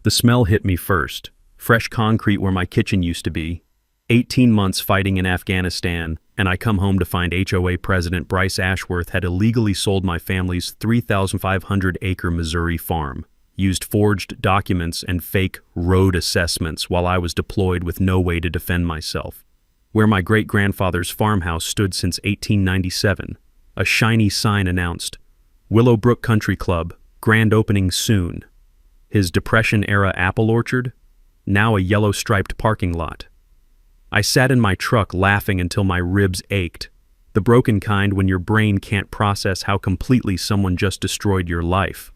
The smell hit me first. Fresh concrete where my kitchen used to be. 18 months fighting in Afghanistan, and I come home to find HOA President Bryce Ashworth had illegally sold my family's 3,500-acre Missouri farm, used forged documents and fake road assessments while I was deployed with no way to defend myself. Where my great-grandfather's farmhouse stood since 1897, a shiny sign announced, Willowbrook Country Club, grand opening soon. His Depression-era apple orchard, now a yellow-striped parking lot. I sat in my truck laughing until my ribs ached, the broken kind when your brain can't process how completely someone just destroyed your life.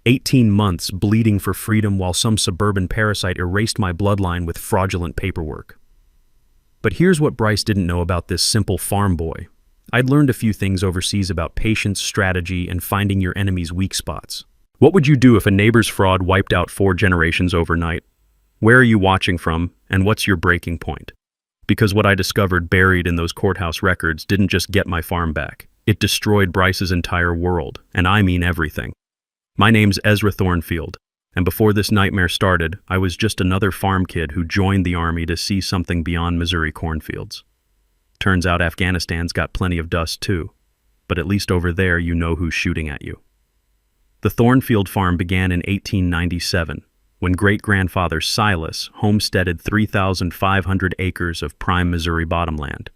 18 months bleeding for freedom while some suburban parasite erased my bloodline with fraudulent paperwork. But here's what Bryce didn't know about this simple farm boy. I'd learned a few things overseas about patience, strategy, and finding your enemy's weak spots. What would you do if a neighbor's fraud wiped out 4 generations overnight? Where are you watching from, and what's your breaking point? Because what I discovered buried in those courthouse records didn't just get my farm back. It destroyed Bryce's entire world, and I mean everything. My name's Ezra Thornfield, and before this nightmare started, I was just another farm kid who joined the Army to see something beyond Missouri cornfields. Turns out Afghanistan's got plenty of dust too, but at least over there you know who's shooting at you. The Thornfield farm began in 1897, when great-grandfather Silas homesteaded 3,500 acres of prime Missouri bottomland.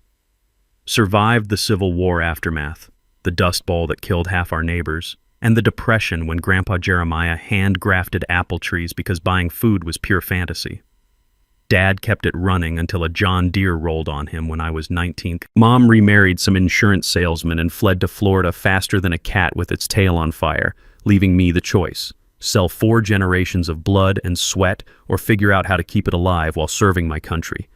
Survived the Civil War aftermath, the Dust Bowl that killed half our neighbors, and the Depression when Grandpa Jeremiah hand-grafted apple trees because buying food was pure fantasy. Dad kept it running until a John Deere rolled on him when I was 19. Mom remarried some insurance salesman and fled to Florida faster than a cat with its tail on fire, leaving me the choice. Sell 4 generations of blood and sweat, or figure out how to keep it alive while serving my country.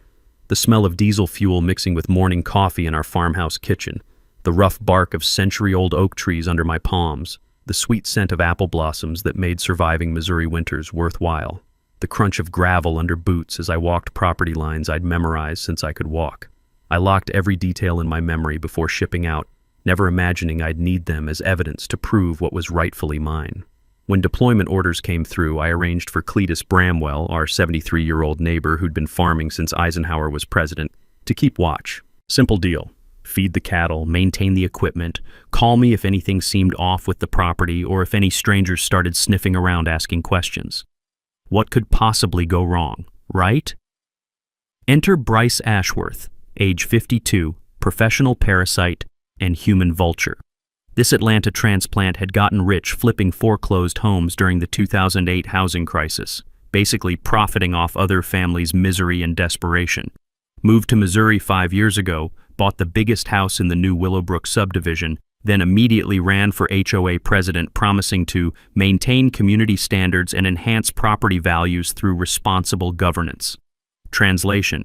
The smell of diesel fuel mixing with morning coffee in our farmhouse kitchen, the rough bark of century-old oak trees under my palms, the sweet scent of apple blossoms that made surviving Missouri winters worthwhile, the crunch of gravel under boots as I walked property lines I'd memorized since I could walk. I locked every detail in my memory before shipping out, never imagining I'd need them as evidence to prove what was rightfully mine. When deployment orders came through, I arranged for Cletus Bramwell, our 73-year-old neighbor who'd been farming since Eisenhower was president, to keep watch. Simple deal. Feed the cattle, maintain the equipment, call me if anything seemed off with the property or if any strangers started sniffing around asking questions. What could possibly go wrong, right? Enter Bryce Ashworth, age 52, professional parasite, and human vulture. This Atlanta transplant had gotten rich flipping foreclosed homes during the 2008 housing crisis, basically profiting off other families' misery and desperation. Moved to Missouri 5 years ago, bought the biggest house in the new Willowbrook Subdivision, then immediately ran for HOA president, promising to maintain community standards and enhance property values through responsible governance. Translation: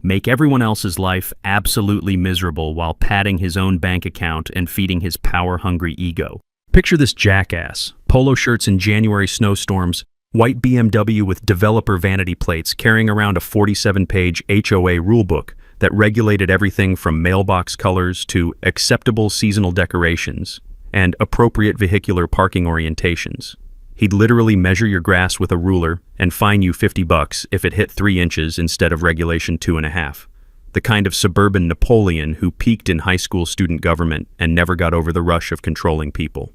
make everyone else's life absolutely miserable while padding his own bank account and feeding his power-hungry ego. Picture this jackass, polo shirts in January snowstorms, white BMW with developer vanity plates carrying around a 47-page HOA rulebook that regulated everything from mailbox colors to acceptable seasonal decorations and appropriate vehicular parking orientations. He'd literally measure your grass with a ruler and fine you $50 if it hit 3 inches instead of regulation 2.5. The kind of suburban Napoleon who peaked in high school student government and never got over the rush of controlling people.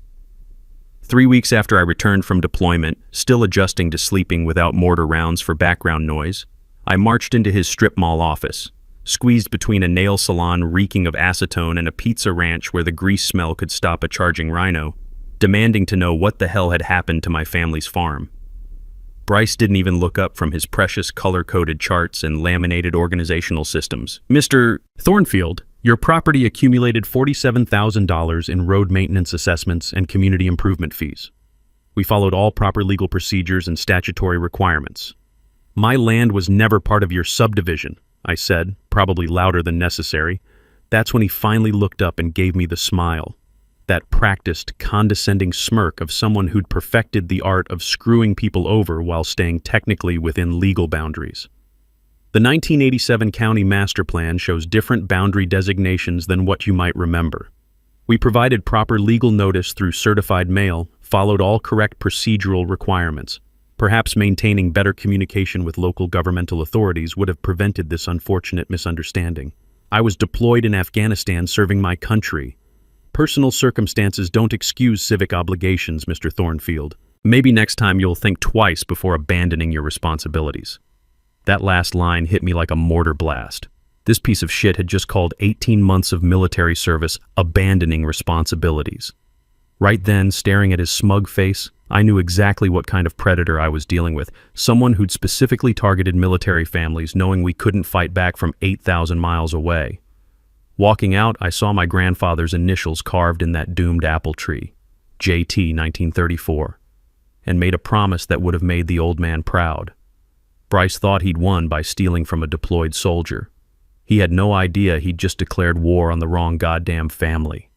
3 weeks after I returned from deployment, still adjusting to sleeping without mortar rounds for background noise, I marched into his strip mall office, squeezed between a nail salon reeking of acetone and a pizza ranch where the grease smell could stop a charging rhino, demanding to know what the hell had happened to my family's farm. Bryce didn't even look up from his precious color-coded charts and laminated organizational systems. Mr. Thornfield, your property accumulated $47,000 in road maintenance assessments and community improvement fees. We followed all proper legal procedures and statutory requirements. My land was never part of your subdivision, I said, probably louder than necessary. That's when he finally looked up and gave me the smile. That practiced, condescending smirk of someone who'd perfected the art of screwing people over while staying technically within legal boundaries. The 1987 County Master Plan shows different boundary designations than what you might remember. We provided proper legal notice through certified mail, followed all correct procedural requirements. Perhaps maintaining better communication with local governmental authorities would have prevented this unfortunate misunderstanding. I was deployed in Afghanistan serving my country. Personal circumstances don't excuse civic obligations, Mr. Thornfield. Maybe next time you'll think twice before abandoning your responsibilities. That last line hit me like a mortar blast. This piece of shit had just called 18 months of military service abandoning responsibilities. Right then, staring at his smug face, I knew exactly what kind of predator I was dealing with, someone who'd specifically targeted military families knowing we couldn't fight back from 8,000 miles away. Walking out, I saw my grandfather's initials carved in that doomed apple tree, JT 1934, and made a promise that would have made the old man proud. Bryce thought he'd won by stealing from a deployed soldier. He had no idea he'd just declared war on the wrong goddamn family.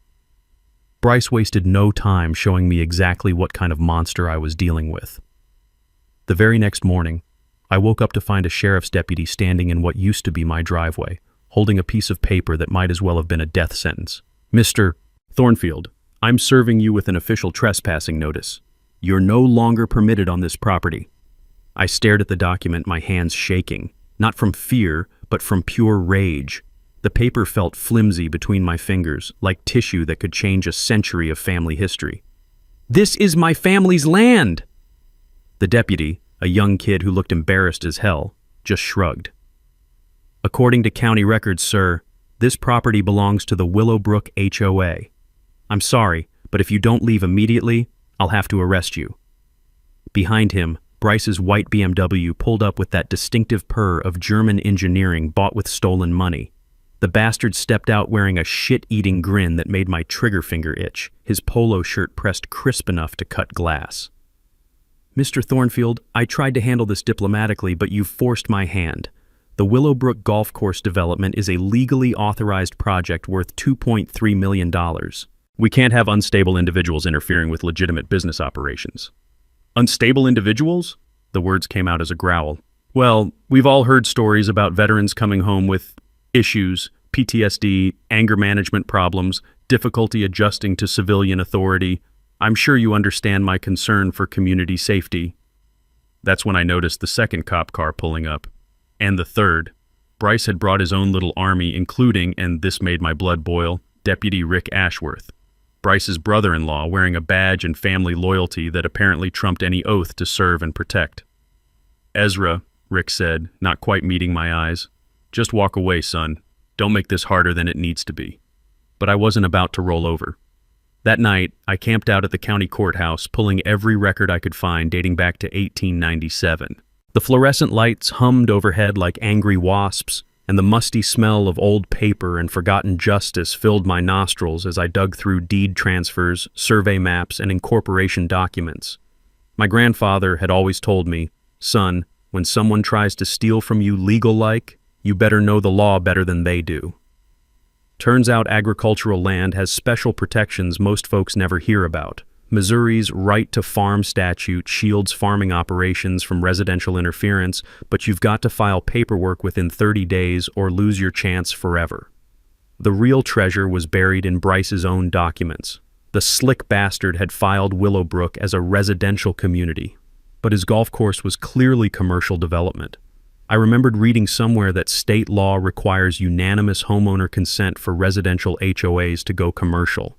Bryce wasted no time showing me exactly what kind of monster I was dealing with. The very next morning, I woke up to find a sheriff's deputy standing in what used to be my driveway, holding a piece of paper that might as well have been a death sentence. "Mr. Thornfield, I'm serving you with an official trespassing notice. You're no longer permitted on this property." I stared at the document, my hands shaking, not from fear, but from pure rage. The paper felt flimsy between my fingers, like tissue that could change a century of family history. "This is my family's land!" The deputy, a young kid who looked embarrassed as hell, just shrugged. "According to county records, sir, this property belongs to the Willowbrook HOA. I'm sorry, but if you don't leave immediately, I'll have to arrest you." Behind him, Bryce's white BMW pulled up with that distinctive purr of German engineering bought with stolen money. The bastard stepped out wearing a shit-eating grin that made my trigger finger itch, his polo shirt pressed crisp enough to cut glass. "Mr. Thornfield, I tried to handle this diplomatically, but you forced my hand. The Willowbrook Golf Course development is a legally authorized project worth $2.3 million. We can't have unstable individuals interfering with legitimate business operations." "Unstable individuals?" The words came out as a growl. "Well, we've all heard stories about veterans coming home with issues, PTSD, anger management problems, difficulty adjusting to civilian authority. I'm sure you understand my concern for community safety." That's when I noticed the second cop car pulling up. And the third. Bryce had brought his own little army, including, and this made my blood boil, Deputy Rick Ashworth, Bryce's brother-in-law, wearing a badge and family loyalty that apparently trumped any oath to serve and protect. "Ezra," Rick said, not quite meeting my eyes, "just walk away, son. Don't make this harder than it needs to be." But I wasn't about to roll over. That night, I camped out at the county courthouse, pulling every record I could find dating back to 1897. The fluorescent lights hummed overhead like angry wasps, and the musty smell of old paper and forgotten justice filled my nostrils as I dug through deed transfers, survey maps, and incorporation documents. My grandfather had always told me, "Son, when someone tries to steal from you legal-like, you better know the law better than they do." Turns out agricultural land has special protections most folks never hear about. Missouri's right to farm statute shields farming operations from residential interference, but you've got to file paperwork within 30 days or lose your chance forever. The real treasure was buried in Bryce's own documents. The slick bastard had filed Willowbrook as a residential community, but his golf course was clearly commercial development. I remembered reading somewhere that state law requires unanimous homeowner consent for residential HOAs to go commercial.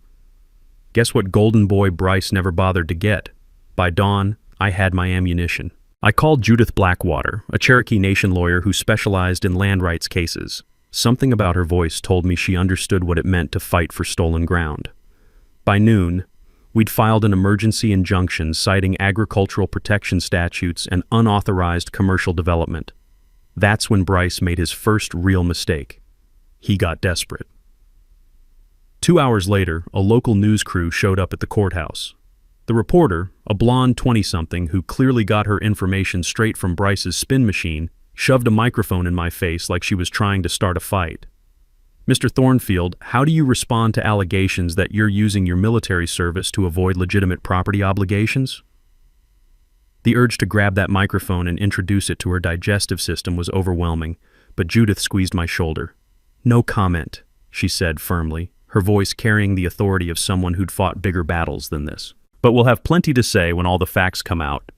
Guess what golden boy Bryce never bothered to get? By dawn, I had my ammunition. I called Judith Blackwater, a Cherokee Nation lawyer who specialized in land rights cases. Something about her voice told me she understood what it meant to fight for stolen ground. By noon, we'd filed an emergency injunction citing agricultural protection statutes and unauthorized commercial development. That's when Bryce made his first real mistake. He got desperate. 2 hours later, a local news crew showed up at the courthouse. The reporter, a blonde 20-something who clearly got her information straight from Bryce's spin machine, shoved a microphone in my face like she was trying to start a fight. "Mr. Thornfield, how do you respond to allegations that you're using your military service to avoid legitimate property obligations?" The urge to grab that microphone and introduce it to her digestive system was overwhelming, but Judith squeezed my shoulder. "No comment," she said firmly, her voice carrying the authority of someone who'd fought bigger battles than this. "But we'll have plenty to say when all the facts come out."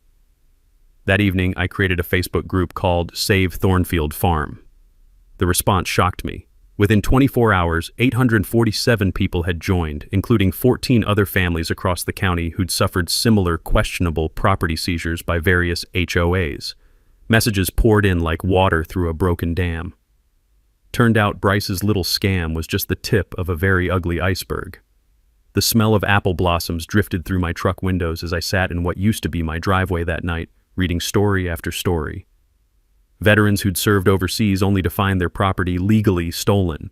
That evening, I created a Facebook group called Save Thornfield Farm. The response shocked me. Within 24 hours, 847 people had joined, including 14 other families across the county who'd suffered similar questionable property seizures by various HOAs. Messages poured in like water through a broken dam. Turned out Bryce's little scam was just the tip of a very ugly iceberg. The smell of apple blossoms drifted through my truck windows as I sat in what used to be my driveway that night, reading story after story. Veterans who'd served overseas only to find their property legally stolen.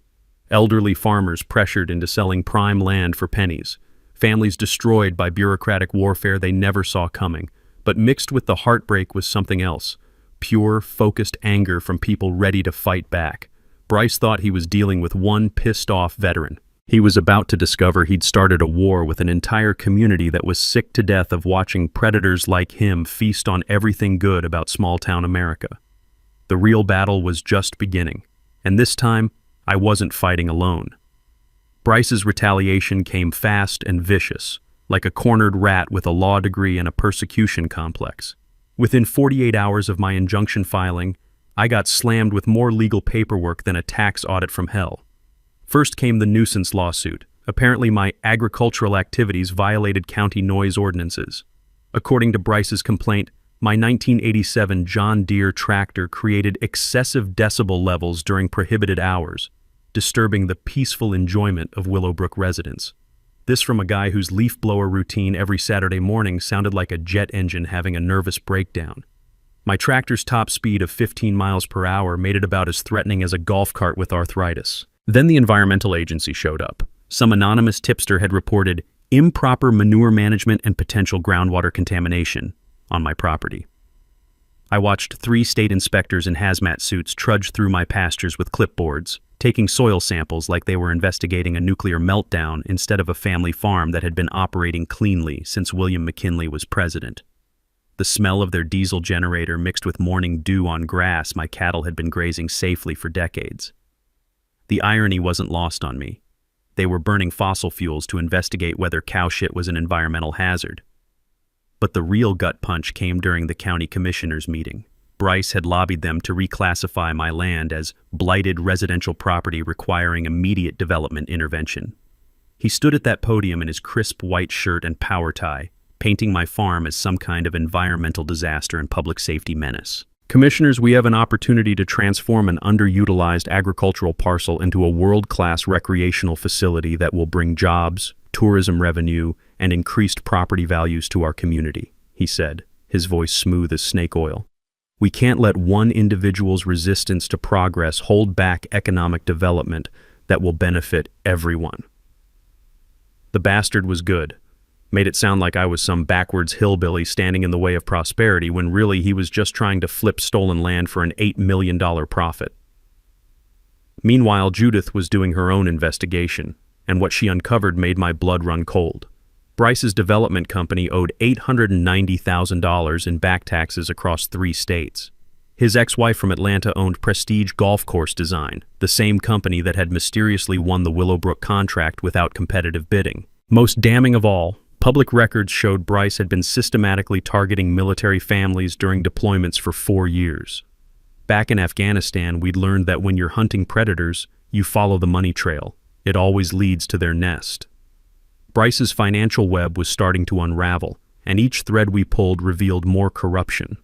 Elderly farmers pressured into selling prime land for pennies. Families destroyed by bureaucratic warfare they never saw coming. But mixed with the heartbreak was something else. Pure, focused anger from people ready to fight back. Bryce thought he was dealing with one pissed-off veteran. He was about to discover he'd started a war with an entire community that was sick to death of watching predators like him feast on everything good about small-town America. The real battle was just beginning, and this time, I wasn't fighting alone. Bryce's retaliation came fast and vicious, like a cornered rat with a law degree and a persecution complex. Within 48 hours of my injunction filing, I got slammed with more legal paperwork than a tax audit from hell. First came the nuisance lawsuit. Apparently my agricultural activities violated county noise ordinances. According to Bryce's complaint, my 1987 John Deere tractor created excessive decibel levels during prohibited hours, disturbing the peaceful enjoyment of Willowbrook residents. This from a guy whose leaf blower routine every Saturday morning sounded like a jet engine having a nervous breakdown. My tractor's top speed of 15 miles per hour made it about as threatening as a golf cart with arthritis. Then the environmental agency showed up. Some anonymous tipster had reported improper manure management and potential groundwater contamination on my property. I watched 3 state inspectors in hazmat suits trudge through my pastures with clipboards, taking soil samples like they were investigating a nuclear meltdown instead of a family farm that had been operating cleanly since William McKinley was president. The smell of their diesel generator mixed with morning dew on grass my cattle had been grazing safely for decades. The irony wasn't lost on me. They were burning fossil fuels to investigate whether cow shit was an environmental hazard. But the real gut punch came during the county commissioners' meeting. Bryce had lobbied them to reclassify my land as blighted residential property requiring immediate development intervention. He stood at that podium in his crisp white shirt and power tie, painting my farm as some kind of environmental disaster and public safety menace. Commissioners, we have an opportunity to transform an underutilized agricultural parcel into a world-class recreational facility that will bring jobs, tourism revenue, and increased property values to our community, he said, his voice smooth as snake oil. We can't let one individual's resistance to progress hold back economic development that will benefit everyone. The bastard was good. Made it sound like I was some backwards hillbilly standing in the way of prosperity when really he was just trying to flip stolen land for an $8 million profit. Meanwhile, Judith was doing her own investigation, and what she uncovered made my blood run cold. Bryce's development company owed $890,000 in back taxes across 3 states. His ex-wife from Atlanta owned Prestige Golf Course Design, the same company that had mysteriously won the Willowbrook contract without competitive bidding. Most damning of all, public records showed Bryce had been systematically targeting military families during deployments for 4 years. Back in Afghanistan, we'd learned that when you're hunting predators, you follow the money trail. It always leads to their nest. Bryce's financial web was starting to unravel, and each thread we pulled revealed more corruption.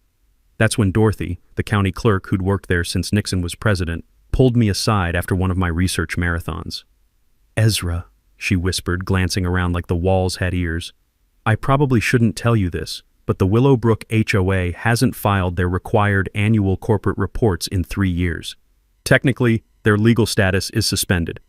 That's when Dorothy, the county clerk who'd worked there since Nixon was president, pulled me aside after one of my research marathons. "Ezra," she whispered, glancing around like the walls had ears, "I probably shouldn't tell you this, but the Willowbrook HOA hasn't filed their required annual corporate reports in 3 years. Technically, their legal status is suspended."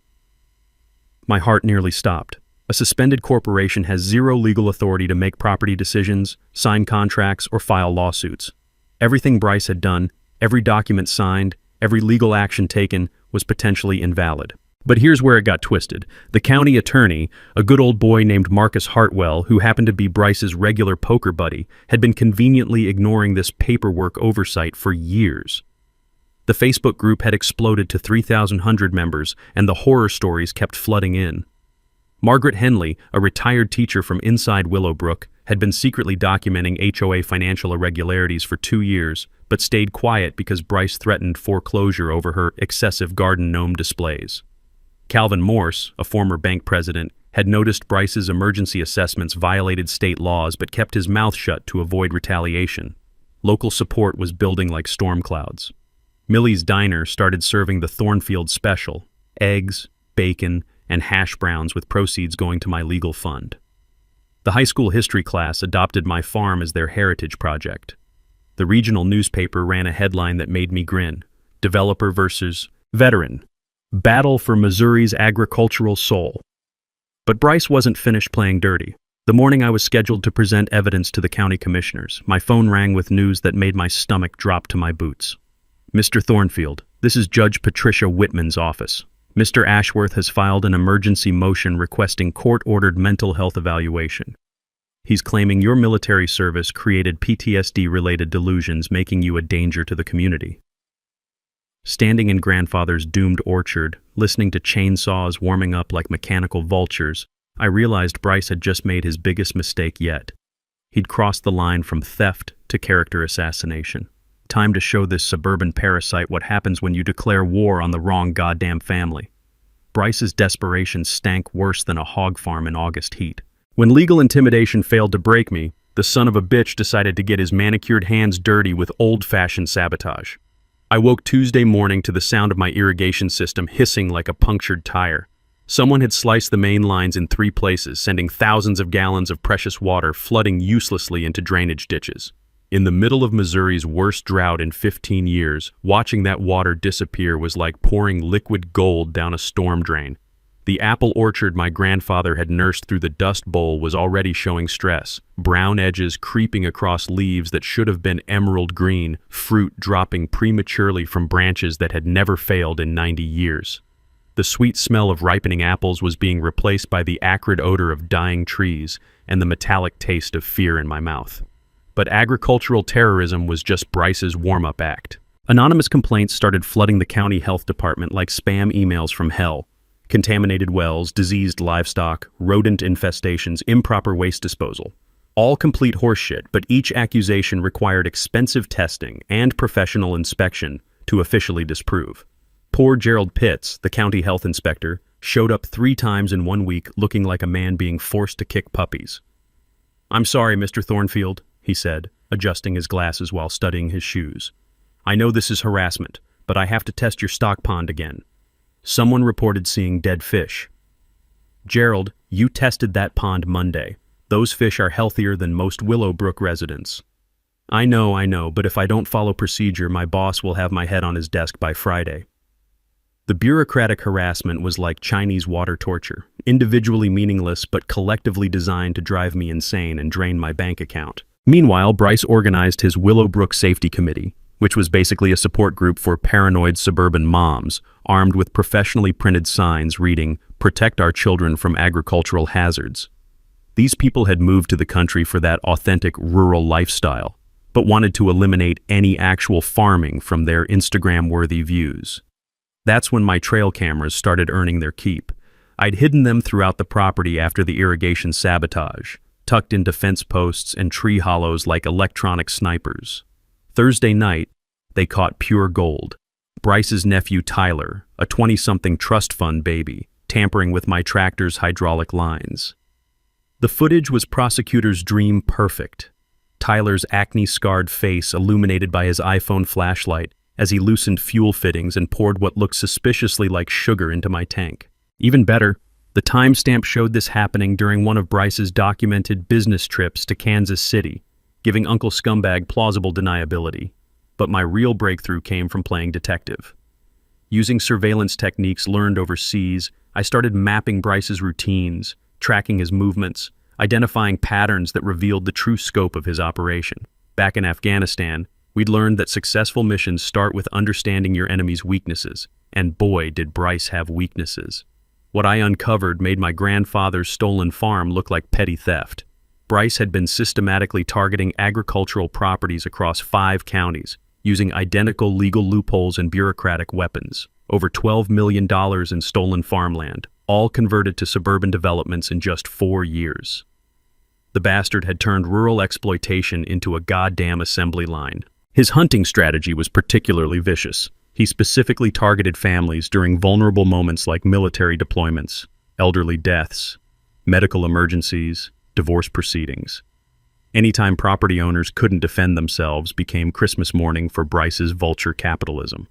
My heart nearly stopped. A suspended corporation has 0 legal authority to make property decisions, sign contracts, or file lawsuits. Everything Bryce had done, every document signed, every legal action taken, was potentially invalid. But here's where it got twisted. The county attorney, a good old boy named Marcus Hartwell, who happened to be Bryce's regular poker buddy, had been conveniently ignoring this paperwork oversight for years. The Facebook group had exploded to 3,100 members, and the horror stories kept flooding in. Margaret Henley, a retired teacher from inside Willowbrook, had been secretly documenting HOA financial irregularities for 2 years, but stayed quiet because Bryce threatened foreclosure over her excessive garden gnome displays. Calvin Morse, a former bank president, had noticed Bryce's emergency assessments violated state laws but kept his mouth shut to avoid retaliation. Local support was building like storm clouds. Millie's Diner started serving the Thornfield Special, eggs, bacon, and hash browns with proceeds going to my legal fund. The high school history class adopted my farm as their heritage project. The regional newspaper ran a headline that made me grin. Developer versus veteran. Battle for Missouri's agricultural soul. But Bryce wasn't finished playing dirty. The morning I was scheduled to present evidence to the county commissioners, my phone rang with news that made my stomach drop to my boots. Mr. Thornfield, this is Judge Patricia Whitman's office. Mr. Ashworth has filed an emergency motion requesting court-ordered mental health evaluation. He's claiming your military service created PTSD-related delusions, making you a danger to the community. Standing in grandfather's doomed orchard, listening to chainsaws warming up like mechanical vultures, I realized Bryce had just made his biggest mistake yet. He'd crossed the line from theft to character assassination. Time to show this suburban parasite what happens when you declare war on the wrong goddamn family. Bryce's desperation stank worse than a hog farm in August heat. When legal intimidation failed to break me, the son of a bitch decided to get his manicured hands dirty with old-fashioned sabotage. I woke Tuesday morning to the sound of my irrigation system hissing like a punctured tire. Someone had sliced the main lines in 3 places, sending thousands of gallons of precious water flooding uselessly into drainage ditches. In the middle of Missouri's worst drought in 15 years, watching that water disappear was like pouring liquid gold down a storm drain. The apple orchard my grandfather had nursed through the Dust Bowl was already showing stress, brown edges creeping across leaves that should have been emerald green, fruit dropping prematurely from branches that had never failed in 90 years. The sweet smell of ripening apples was being replaced by the acrid odor of dying trees and the metallic taste of fear in my mouth. But agricultural terrorism was just Bryce's warm-up act. Anonymous complaints started flooding the county health department like spam emails from hell. Contaminated wells, diseased livestock, rodent infestations, improper waste disposal. All complete horseshit, but each accusation required expensive testing and professional inspection to officially disprove. Poor Gerald Pitts, the county health inspector, showed up 3 times in 1 week looking like a man being forced to kick puppies. "I'm sorry, Mr. Thornfield," he said, adjusting his glasses while studying his shoes. "I know this is harassment, but I have to test your stock pond again. Someone reported seeing dead fish." "Gerald, you tested that pond Monday. Those fish are healthier than most Willowbrook residents." I know, but if I don't follow procedure, my boss will have my head on his desk by Friday." The bureaucratic harassment was like Chinese water torture, individually meaningless but collectively designed to drive me insane and drain my bank account. Meanwhile, Bryce organized his Willowbrook Safety Committee, which was basically a support group for paranoid suburban moms, armed with professionally printed signs reading, "Protect our children from agricultural hazards." These people had moved to the country for that authentic rural lifestyle, but wanted to eliminate any actual farming from their Instagram-worthy views. That's when my trail cameras started earning their keep. I'd hidden them throughout the property after the irrigation sabotage, tucked into fence posts and tree hollows like electronic snipers. Thursday night, they caught pure gold. Bryce's nephew Tyler, a 20-something trust fund baby, tampering with my tractor's hydraulic lines. The footage was prosecutors' dream perfect. Tyler's acne-scarred face illuminated by his iPhone flashlight as he loosened fuel fittings and poured what looked suspiciously like sugar into my tank. Even better, the timestamp showed this happening during one of Bryce's documented business trips to Kansas City, giving Uncle Scumbag plausible deniability. But my real breakthrough came from playing detective. Using surveillance techniques learned overseas, I started mapping Bryce's routines, tracking his movements, identifying patterns that revealed the true scope of his operation. Back in Afghanistan, we'd learned that successful missions start with understanding your enemy's weaknesses, and boy, did Bryce have weaknesses. What I uncovered made my grandfather's stolen farm look like petty theft. Bryce had been systematically targeting agricultural properties across 5 counties, using identical legal loopholes and bureaucratic weapons. Over $12 million in stolen farmland, all converted to suburban developments in just 4 years. The bastard had turned rural exploitation into a goddamn assembly line. His hunting strategy was particularly vicious. He specifically targeted families during vulnerable moments like military deployments, elderly deaths, medical emergencies, divorce proceedings. Anytime property owners couldn't defend themselves became Christmas morning for Bryce's vulture capitalism.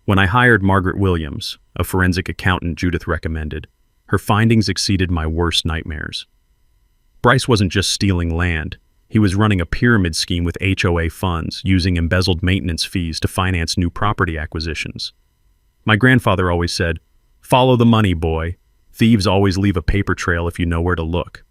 When I hired Margaret Williams, a forensic accountant Judith recommended, her findings exceeded my worst nightmares. Bryce wasn't just stealing land. He was running a pyramid scheme with HOA funds, using embezzled maintenance fees to finance new property acquisitions. My grandfather always said, "Follow the money, boy. Thieves always leave a paper trail if you know where to look."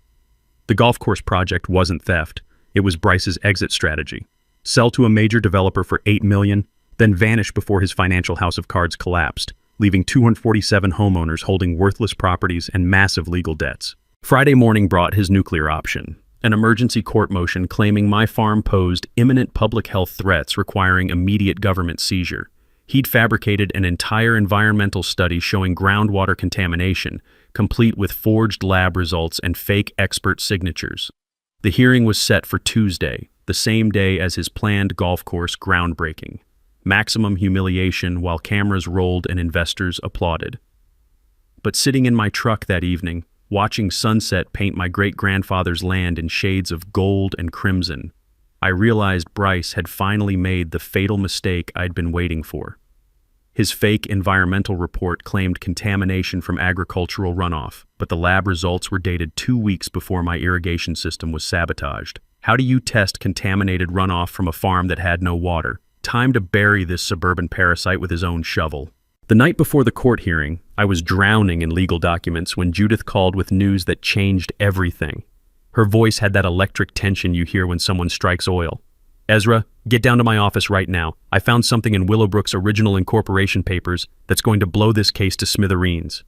The golf course project wasn't theft. It was Bryce's exit strategy. Sell to a major developer for $8 million, then vanish before his financial house of cards collapsed, leaving 247 homeowners holding worthless properties and massive legal debts. Friday morning brought his nuclear option. An emergency court motion claiming my farm posed imminent public health threats requiring immediate government seizure. He'd fabricated an entire environmental study showing groundwater contamination, complete with forged lab results and fake expert signatures. The hearing was set for Tuesday, the same day as his planned golf course groundbreaking. Maximum humiliation while cameras rolled and investors applauded. But sitting in my truck that evening, watching sunset paint my great-grandfather's land in shades of gold and crimson, I realized Bryce had finally made the fatal mistake I'd been waiting for. His fake environmental report claimed contamination from agricultural runoff, but the lab results were dated 2 weeks before my irrigation system was sabotaged. How do you test contaminated runoff from a farm that had no water? Time to bury this suburban parasite with his own shovel. The night before the court hearing, I was drowning in legal documents when Judith called with news that changed everything. Her voice had that electric tension you hear when someone strikes oil. "Ezra, get down to my office right now. I found something in Willowbrook's original incorporation papers that's going to blow this case to smithereens."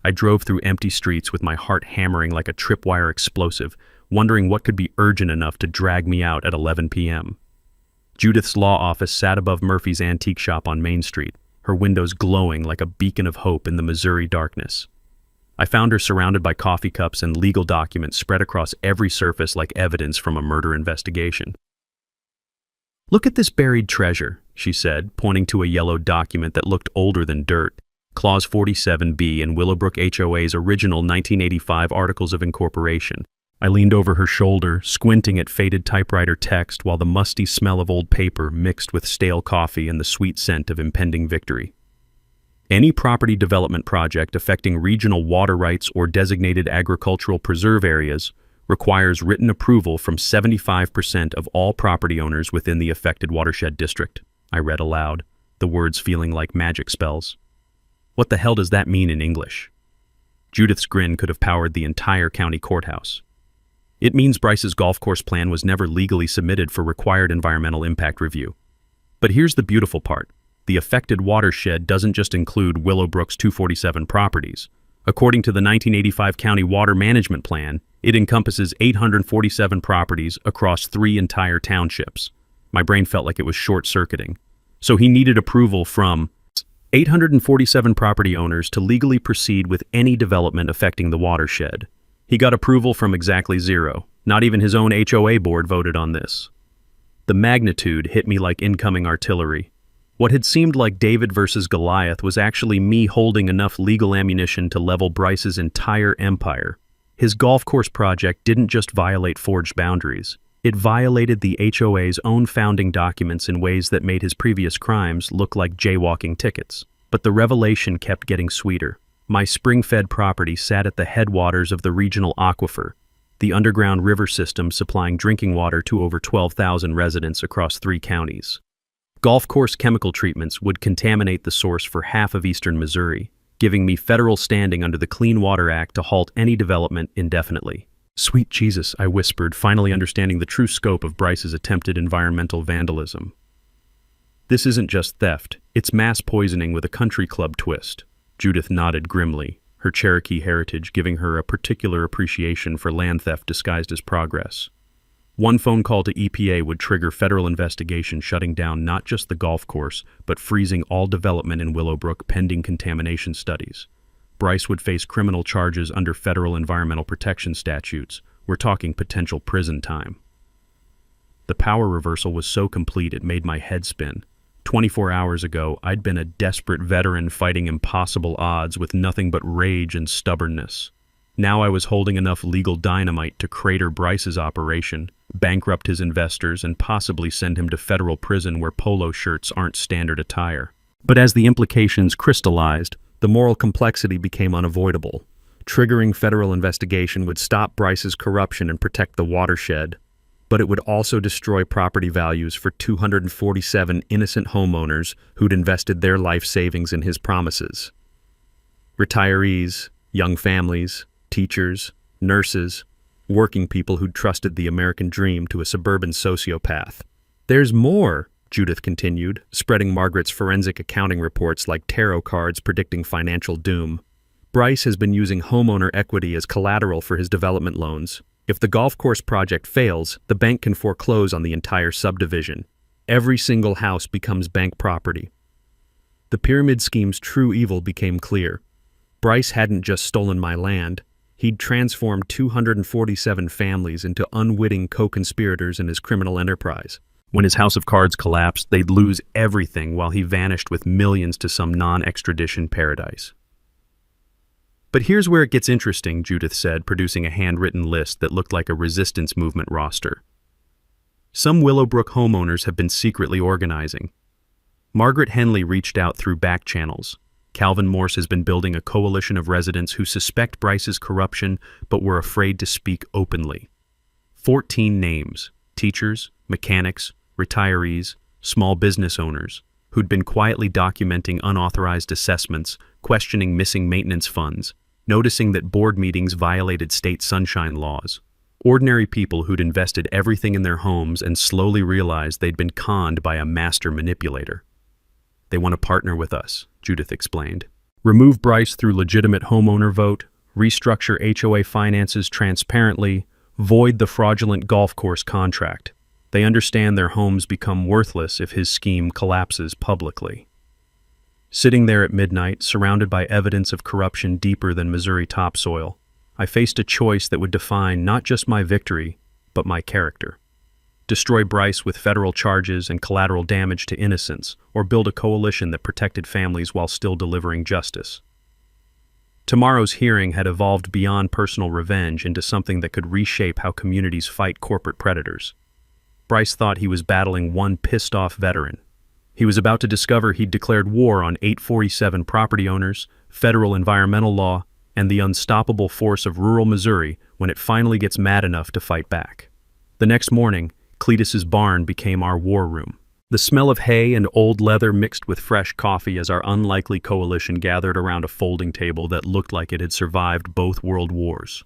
I drove through empty streets with my heart hammering like a tripwire explosive, wondering what could be urgent enough to drag me out at 11 p.m. Judith's law office sat above Murphy's antique shop on Main Street, her windows glowing like a beacon of hope in the Missouri darkness. I found her surrounded by coffee cups and legal documents spread across every surface like evidence from a murder investigation. "Look at this buried treasure," she said, pointing to a yellow document that looked older than dirt. Clause 47B in Willowbrook HOA's original 1985 Articles of Incorporation. I leaned over her shoulder, squinting at faded typewriter text while the musty smell of old paper mixed with stale coffee and the sweet scent of impending victory. Any property development project affecting regional water rights or designated agricultural preserve areas requires written approval from 75% of all property owners within the affected watershed district. I read aloud, the words feeling like magic spells. What the hell does that mean in English? Judith's grin could have powered the entire county courthouse. It means Bryce's golf course plan was never legally submitted for required environmental impact review. But here's the beautiful part. The affected watershed doesn't just include Willowbrook's 247 properties. According to the 1985 County Water Management Plan, it encompasses 847 properties across 3 entire townships. My brain felt like it was short-circuiting. So he needed approval from 847 property owners to legally proceed with any development affecting the watershed. He got approval from exactly 0. Not even his own HOA board voted on this. The magnitude hit me like incoming artillery. What had seemed like David versus Goliath was actually me holding enough legal ammunition to level Bryce's entire empire. His golf course project didn't just violate forged boundaries. It violated the HOA's own founding documents in ways that made his previous crimes look like jaywalking tickets. But the revelation kept getting sweeter. My spring-fed property sat at the headwaters of the regional aquifer, the underground river system supplying drinking water to over 12,000 residents across 3 counties. Golf course chemical treatments would contaminate the source for half of eastern Missouri, giving me federal standing under the Clean Water Act to halt any development indefinitely. "Sweet Jesus," I whispered, finally understanding the true scope of Bryce's attempted environmental vandalism. "This isn't just theft, it's mass poisoning with a country club twist." Judith nodded grimly, her Cherokee heritage giving her a particular appreciation for land theft disguised as progress. One phone call to EPA would trigger federal investigation shutting down not just the golf course, but freezing all development in Willowbrook pending contamination studies. Bryce would face criminal charges under federal environmental protection statutes, We're talking potential prison time. The power reversal was so complete it made my head spin. 24 hours ago, I'd been a desperate veteran fighting impossible odds with nothing but rage and stubbornness. Now I was holding enough legal dynamite to crater Bryce's operation, bankrupt his investors, and possibly send him to federal prison where polo shirts aren't standard attire. But as the implications crystallized, the moral complexity became unavoidable. Triggering federal investigation would stop Bryce's corruption and protect the watershed, but it would also destroy property values for 247 innocent homeowners who'd invested their life savings in his promises. Retirees, young families, teachers, nurses, working people who'd trusted the American dream to a suburban sociopath. "There's more," Judith continued, spreading Margaret's forensic accounting reports like tarot cards predicting financial doom. "Bryce has been using homeowner equity as collateral for his development loans. If the golf course project fails, the bank can foreclose on the entire subdivision. Every single house becomes bank property." The pyramid scheme's true evil became clear. Bryce hadn't just stolen my land. He'd transformed 247 families into unwitting co-conspirators in his criminal enterprise. When his house of cards collapsed, they'd lose everything while he vanished with millions to some non-extradition paradise. "But here's where it gets interesting," Judith said, producing a handwritten list that looked like a resistance movement roster. "Some Willowbrook homeowners have been secretly organizing. Margaret Henley reached out through back channels. Calvin Morse has been building a coalition of residents who suspect Bryce's corruption but were afraid to speak openly. 14 names: teachers, mechanics, retirees, small business owners, who'd been quietly documenting unauthorized assessments, questioning missing maintenance funds, noticing that board meetings violated state sunshine laws. Ordinary people who'd invested everything in their homes and slowly realized they'd been conned by a master manipulator. They want to partner with us," Judith explained. "Remove Bryce through legitimate homeowner vote, restructure HOA finances transparently, void the fraudulent golf course contract. They understand their homes become worthless if his scheme collapses publicly." Sitting there at midnight, surrounded by evidence of corruption deeper than Missouri topsoil, I faced a choice that would define not just my victory, but my character. Destroy Bryce with federal charges and collateral damage to innocents, or build a coalition that protected families while still delivering justice. Tomorrow's hearing had evolved beyond personal revenge into something that could reshape how communities fight corporate predators. Bryce thought he was battling one pissed-off veteran. He was about to discover he'd declared war on 847 property owners, federal environmental law, and the unstoppable force of rural Missouri when it finally gets mad enough to fight back. The next morning, Cletus's barn became our war room. The smell of hay and old leather mixed with fresh coffee as our unlikely coalition gathered around a folding table that looked like it had survived both world wars.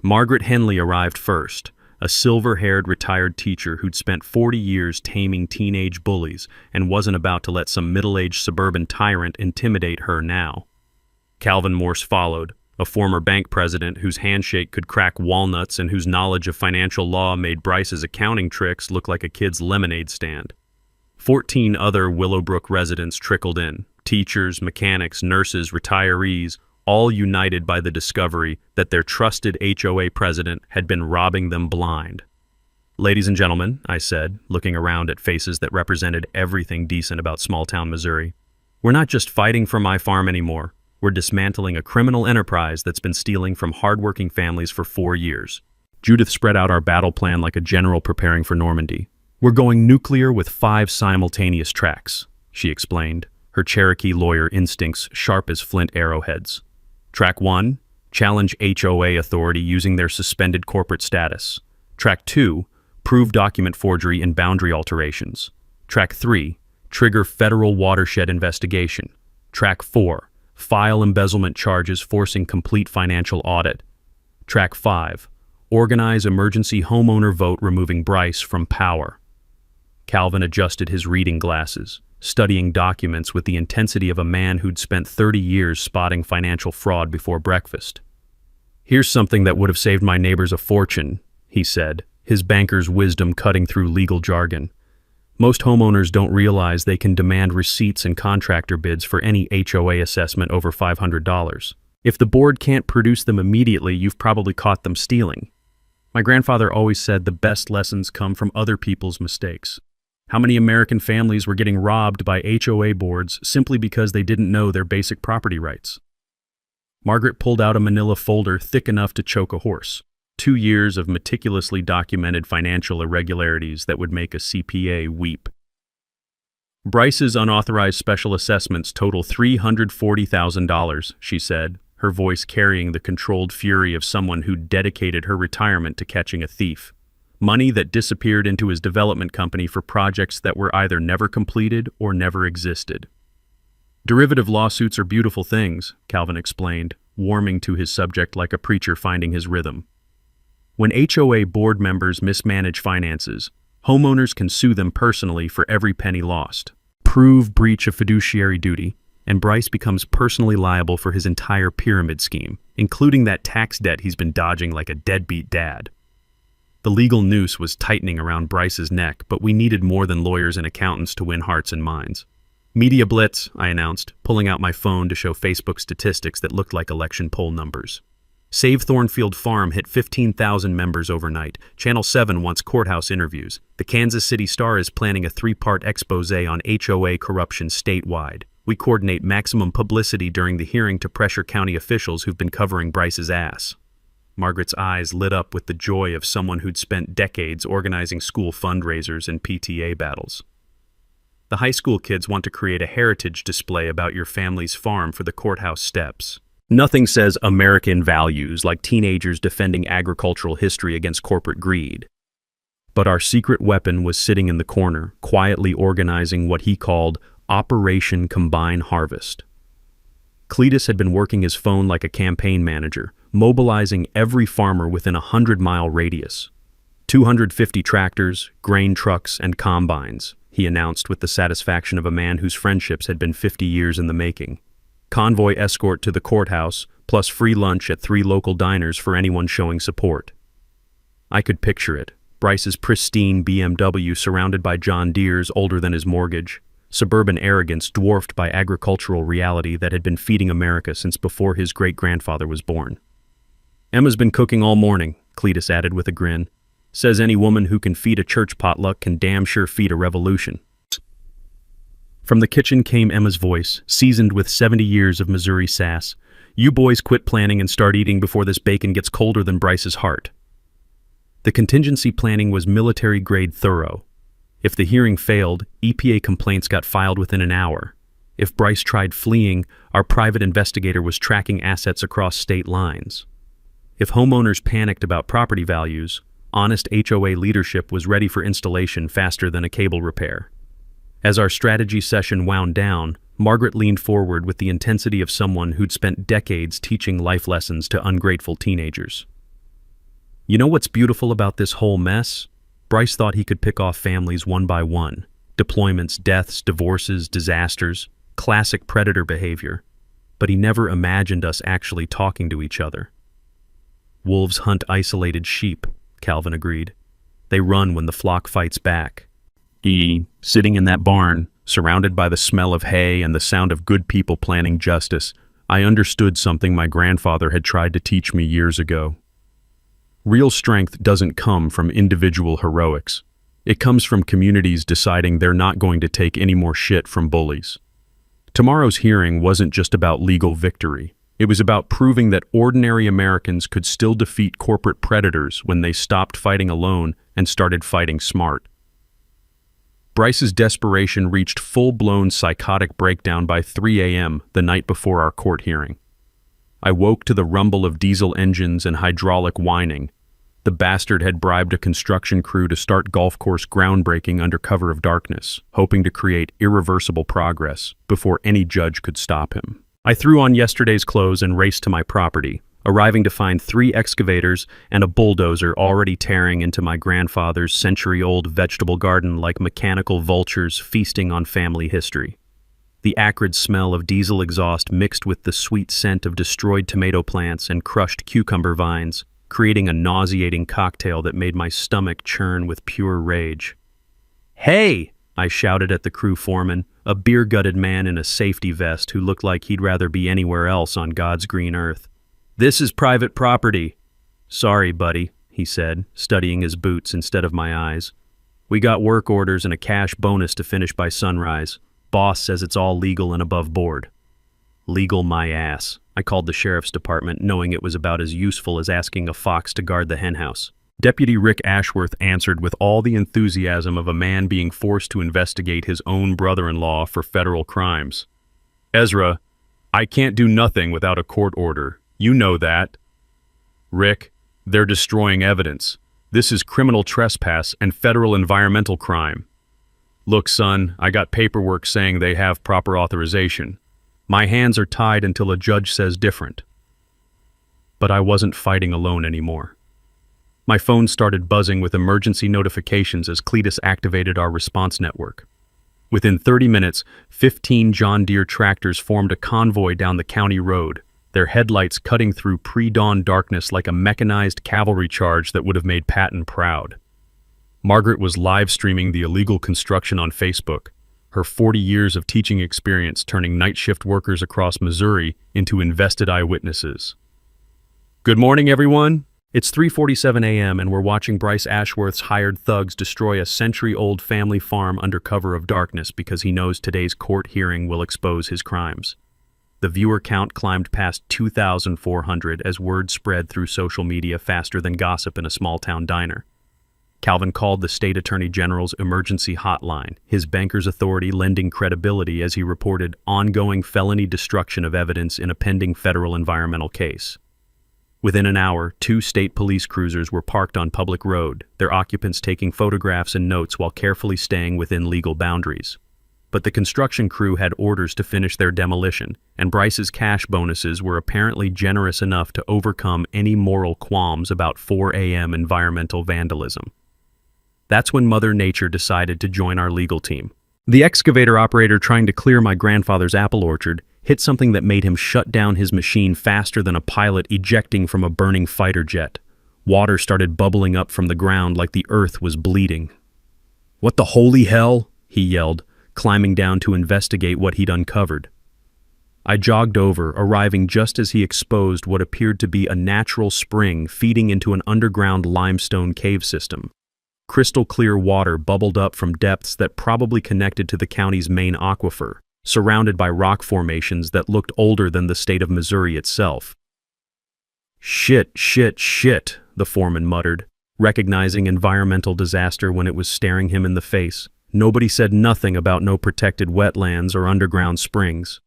Margaret Henley arrived first, a silver-haired retired teacher who'd spent 40 years taming teenage bullies and wasn't about to let some middle-aged suburban tyrant intimidate her now. Calvin Morse followed, a former bank president whose handshake could crack walnuts and whose knowledge of financial law made Bryce's accounting tricks look like a kid's lemonade stand. 14 other Willowbrook residents trickled in, teachers, mechanics, nurses, retirees, all united by the discovery that their trusted HOA president had been robbing them blind. "Ladies and gentlemen," I said, looking around at faces that represented everything decent about small-town Missouri, "we're not just fighting for my farm anymore. We're dismantling a criminal enterprise that's been stealing from hardworking families for 4 years." Judith spread out our battle plan like a general preparing for Normandy. "We're going nuclear with 5 simultaneous tracks," she explained, her Cherokee lawyer instincts sharp as flint arrowheads. "Track 1, challenge HOA authority using their suspended corporate status. Track 2, prove document forgery and boundary alterations. Track 3, trigger federal watershed investigation. Track 4, file embezzlement charges forcing complete financial audit. Track 5, organize emergency homeowner vote removing Bryce from power." Calvin adjusted his reading glasses, studying documents with the intensity of a man who'd spent 30 years spotting financial fraud before breakfast. "Here's something that would have saved my neighbors a fortune," he said, his banker's wisdom cutting through legal jargon. "Most homeowners don't realize they can demand receipts and contractor bids for any HOA assessment over $500. If the board can't produce them immediately, you've probably caught them stealing. My grandfather always said the best lessons come from other people's mistakes. How many American families were getting robbed by HOA boards simply because they didn't know their basic property rights? Margaret pulled out a manila folder thick enough to choke a horse. 2 years of meticulously documented financial irregularities that would make a CPA weep. Bryce's unauthorized special assessments total $340,000, she said, her voice carrying the controlled fury of someone who'd dedicated her retirement to catching a thief. Money that disappeared into his development company for projects that were either never completed or never existed. Derivative lawsuits are beautiful things, Calvin explained, warming to his subject like a preacher finding his rhythm. When HOA board members mismanage finances, homeowners can sue them personally for every penny lost. Prove breach of fiduciary duty, and Bryce becomes personally liable for his entire pyramid scheme, including that tax debt he's been dodging like a deadbeat dad. The legal noose was tightening around Bryce's neck, but we needed more than lawyers and accountants to win hearts and minds. Media blitz, I announced, pulling out my phone to show Facebook statistics that looked like election poll numbers. Save Thornfield Farm hit 15,000 members overnight. Channel 7 wants courthouse interviews. The Kansas City Star is planning a 3-part expose on HOA corruption statewide. We coordinate maximum publicity during the hearing to pressure county officials who've been covering Bryce's ass. Margaret's eyes lit up with the joy of someone who'd spent decades organizing school fundraisers and PTA battles. The high school kids want to create a heritage display about your family's farm for the courthouse steps. Nothing says American values like teenagers defending agricultural history against corporate greed. But our secret weapon was sitting in the corner, quietly organizing what he called Operation Combine Harvest. Cletus had been working his phone like a campaign manager, mobilizing every farmer within a 100-mile radius. 250 tractors, grain trucks, and combines, he announced with the satisfaction of a man whose friendships had been 50 years in the making. Convoy escort to the courthouse, plus free lunch at 3 local diners for anyone showing support. I could picture it. Bryce's pristine BMW surrounded by John Deeres older than his mortgage. Suburban arrogance dwarfed by agricultural reality that had been feeding America since before his great-grandfather was born. Emma's been cooking all morning, Cletus added with a grin. Says any woman who can feed a church potluck can damn sure feed a revolution. From the kitchen came Emma's voice, seasoned with 70 years of Missouri sass. You boys quit planning and start eating before this bacon gets colder than Bryce's heart. The contingency planning was military-grade thorough. If the hearing failed, EPA complaints got filed within an hour. If Bryce tried fleeing, our private investigator was tracking assets across state lines. If homeowners panicked about property values, honest HOA leadership was ready for installation faster than a cable repair. As our strategy session wound down, Margaret leaned forward with the intensity of someone who'd spent decades teaching life lessons to ungrateful teenagers. You know what's beautiful about this whole mess? Bryce thought he could pick off families one by one. Deployments, deaths, divorces, disasters, classic predator behavior. But he never imagined us actually talking to each other. Wolves hunt isolated sheep, Calvin agreed. They run when the flock fights back. Sitting in that barn, surrounded by the smell of hay and the sound of good people planning justice, I understood something my grandfather had tried to teach me years ago. Real strength doesn't come from individual heroics. It comes from communities deciding they're not going to take any more shit from bullies. Tomorrow's hearing wasn't just about legal victory. It was about proving that ordinary Americans could still defeat corporate predators when they stopped fighting alone and started fighting smart. Bryce's desperation reached full-blown psychotic breakdown by 3 a.m. the night before our court hearing. I woke to the rumble of diesel engines and hydraulic whining. The bastard had bribed a construction crew to start golf course groundbreaking under cover of darkness, hoping to create irreversible progress before any judge could stop him. I threw on yesterday's clothes and raced to my property, arriving to find 3 excavators and a bulldozer already tearing into my grandfather's century-old vegetable garden like mechanical vultures feasting on family history. The acrid smell of diesel exhaust mixed with the sweet scent of destroyed tomato plants and crushed cucumber vines, creating a nauseating cocktail that made my stomach churn with pure rage. "Hey!" I shouted at the crew foreman, a beer-gutted man in a safety vest who looked like he'd rather be anywhere else on God's green earth. "This is private property." "Sorry, buddy," he said, studying his boots instead of my eyes. "We got work orders and a cash bonus to finish by sunrise. Boss says it's all legal and above board." Legal my ass. I called the sheriff's department, knowing it was about as useful as asking a fox to guard the henhouse. Deputy Rick Ashworth answered with all the enthusiasm of a man being forced to investigate his own brother-in-law for federal crimes. "Ezra, I can't do nothing without a court order. You know that." "Rick, they're destroying evidence. This is criminal trespass and federal environmental crime." "Look, son, I got paperwork saying they have proper authorization. My hands are tied until a judge says different." But I wasn't fighting alone anymore. My phone started buzzing with emergency notifications as Cletus activated our response network. Within 30 minutes, 15 John Deere tractors formed a convoy down the county road, their headlights cutting through pre-dawn darkness like a mechanized cavalry charge that would have made Patton proud. Margaret was live streaming the illegal construction on Facebook, her 40 years of teaching experience turning night shift workers across Missouri into invested eyewitnesses. "Good morning, everyone. It's 3:47 a.m. and we're watching Bryce Ashworth's hired thugs destroy a century-old family farm under cover of darkness because he knows today's court hearing will expose his crimes." The viewer count climbed past 2,400 as word spread through social media faster than gossip in a small-town diner. Calvin called the state attorney general's emergency hotline, his banker's authority lending credibility as he reported ongoing felony destruction of evidence in a pending federal environmental case. Within an hour, 2 state police cruisers were parked on public road, their occupants taking photographs and notes while carefully staying within legal boundaries. But the construction crew had orders to finish their demolition, and Bryce's cash bonuses were apparently generous enough to overcome any moral qualms about 4 a.m. environmental vandalism. That's when Mother Nature decided to join our legal team. The excavator operator trying to clear my grandfather's apple orchard hit something that made him shut down his machine faster than a pilot ejecting from a burning fighter jet. Water started bubbling up from the ground like the earth was bleeding. "What the holy hell?" he yelled, climbing down to investigate what he'd uncovered. I jogged over, arriving just as he exposed what appeared to be a natural spring feeding into an underground limestone cave system. Crystal clear water bubbled up from depths that probably connected to the county's main aquifer, surrounded by rock formations that looked older than the state of Missouri itself. "Shit, shit, shit," the foreman muttered, recognizing environmental disaster when it was staring him in the face. Nobody said nothing about no protected wetlands or underground springs.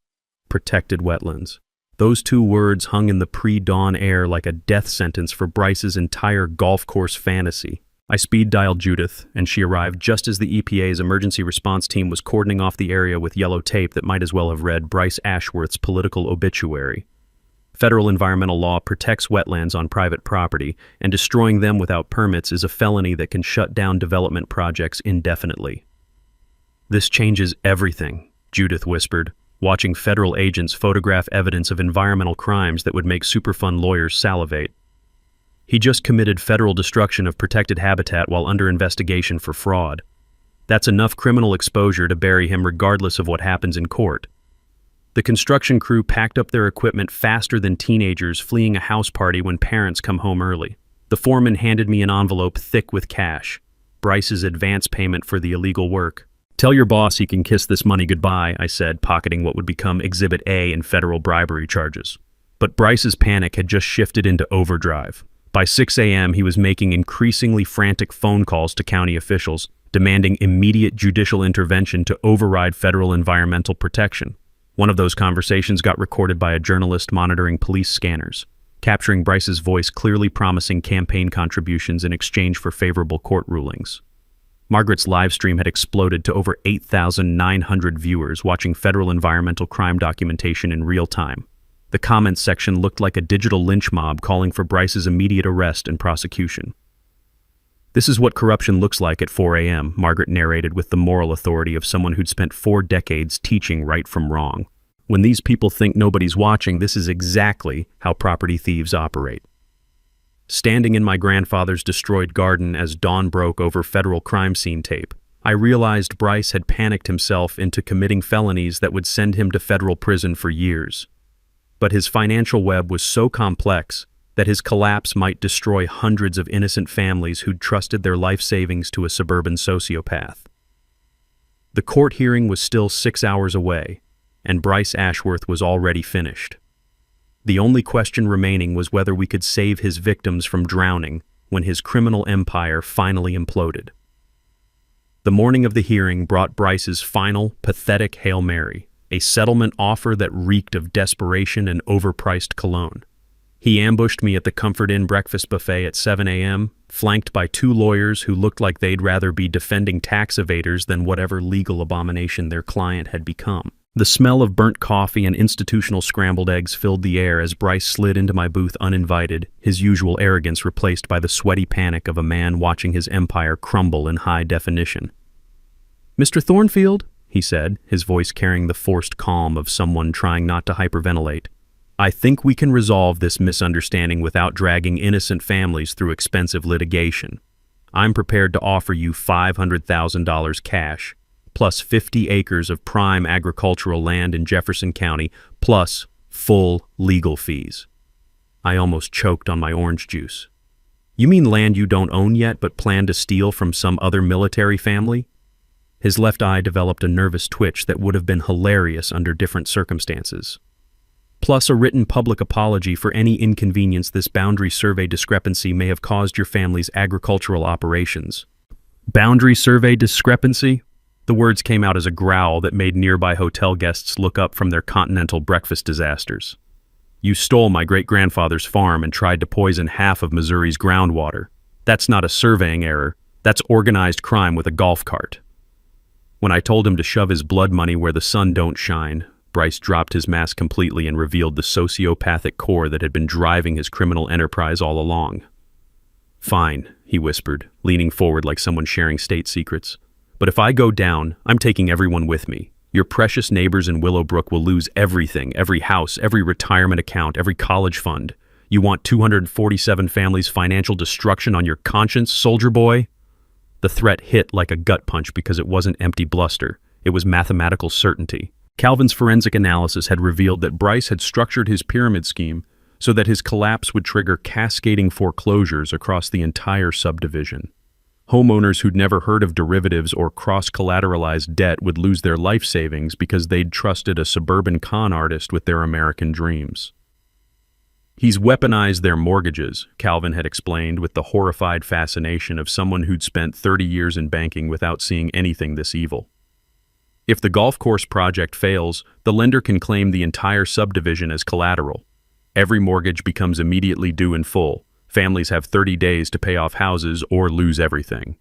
Protected wetlands. Those 2 words hung in the pre-dawn air like a death sentence for Bryce's entire golf course fantasy. I speed-dialed Judith, and she arrived just as the EPA's emergency response team was cordoning off the area with yellow tape that might as well have read Bryce Ashworth's political obituary. Federal environmental law protects wetlands on private property, and destroying them without permits is a felony that can shut down development projects indefinitely. "This changes everything," Judith whispered, watching federal agents photograph evidence of environmental crimes that would make Superfund lawyers salivate. He just committed federal destruction of protected habitat while under investigation for fraud. That's enough criminal exposure to bury him regardless of what happens in court. The construction crew packed up their equipment faster than teenagers fleeing a house party when parents come home early. The foreman handed me an envelope thick with cash, Bryce's advance payment for the illegal work. "Tell your boss he can kiss this money goodbye," I said, pocketing what would become Exhibit A in federal bribery charges. But Bryce's panic had just shifted into overdrive. By 6 a.m., he was making increasingly frantic phone calls to county officials, demanding immediate judicial intervention to override federal environmental protection. One of those conversations got recorded by a journalist monitoring police scanners, capturing Bryce's voice clearly promising campaign contributions in exchange for favorable court rulings. Margaret's live stream had exploded to over 8,900 viewers watching federal environmental crime documentation in real time. The comments section looked like a digital lynch mob calling for Bryce's immediate arrest and prosecution. "This is what corruption looks like at 4 a.m., Margaret narrated with the moral authority of someone who'd spent 4 decades teaching right from wrong. "When these people think nobody's watching, this is exactly how property thieves operate." Standing in my grandfather's destroyed garden as dawn broke over federal crime scene tape, I realized Bryce had panicked himself into committing felonies that would send him to federal prison for years. But his financial web was so complex that his collapse might destroy hundreds of innocent families who'd trusted their life savings to a suburban sociopath. The court hearing was still 6 hours away, and Bryce Ashworth was already finished. The only question remaining was whether we could save his victims from drowning when his criminal empire finally imploded. The morning of the hearing brought Bryce's final, pathetic Hail Mary, a settlement offer that reeked of desperation and overpriced cologne. He ambushed me at the Comfort Inn breakfast buffet at 7 a.m., flanked by 2 lawyers who looked like they'd rather be defending tax evaders than whatever legal abomination their client had become. The smell of burnt coffee and institutional scrambled eggs filled the air as Bryce slid into my booth uninvited, his usual arrogance replaced by the sweaty panic of a man watching his empire crumble in high definition. "Mr. Thornfield," he said, his voice carrying the forced calm of someone trying not to hyperventilate, "I think we can resolve this misunderstanding without dragging innocent families through expensive litigation. I'm prepared to offer you $500,000 cash, plus 50 acres of prime agricultural land in Jefferson County, plus full legal fees." I almost choked on my orange juice. "You mean land you don't own yet but plan to steal from some other military family?" His left eye developed a nervous twitch that would have been hilarious under different circumstances. "Plus a written public apology for any inconvenience this boundary survey discrepancy may have caused your family's agricultural operations." Boundary survey discrepancy? The words came out as a growl that made nearby hotel guests look up from their continental breakfast disasters. "You stole my great-grandfather's farm and tried to poison half of Missouri's groundwater. That's not a surveying error. That's organized crime with a golf cart." When I told him to shove his blood money where the sun don't shine, Bryce dropped his mask completely and revealed the sociopathic core that had been driving his criminal enterprise all along. "Fine," he whispered, leaning forward like someone sharing state secrets. "But if I go down, I'm taking everyone with me. Your precious neighbors in Willowbrook will lose everything, every house, every retirement account, every college fund. You want 247 families' financial destruction on your conscience, soldier boy?" The threat hit like a gut punch because it wasn't empty bluster. It was mathematical certainty. Calvin's forensic analysis had revealed that Bryce had structured his pyramid scheme so that his collapse would trigger cascading foreclosures across the entire subdivision. Homeowners who'd never heard of derivatives or cross-collateralized debt would lose their life savings because they'd trusted a suburban con artist with their American dreams. "He's weaponized their mortgages," Calvin had explained with the horrified fascination of someone who'd spent 30 years in banking without seeing anything this evil. "If the golf course project fails, the lender can claim the entire subdivision as collateral. Every mortgage becomes immediately due in full. Families have 30 days to pay off houses or lose everything."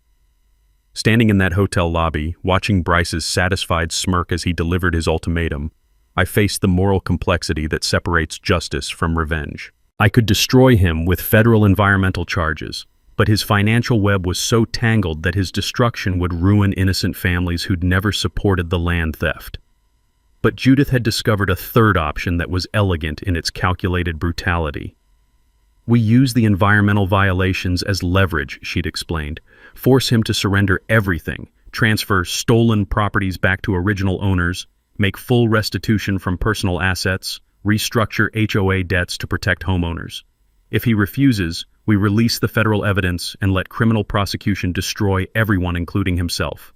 Standing in that hotel lobby, watching Bryce's satisfied smirk as he delivered his ultimatum, I faced the moral complexity that separates justice from revenge. I could destroy him with federal environmental charges, but his financial web was so tangled that his destruction would ruin innocent families who'd never supported the land theft. But Judith had discovered a third option that was elegant in its calculated brutality. "We use the environmental violations as leverage," she'd explained. "Force him to surrender everything, transfer stolen properties back to original owners, make full restitution from personal assets, restructure HOA debts to protect homeowners. If he refuses, we release the federal evidence and let criminal prosecution destroy everyone, including himself."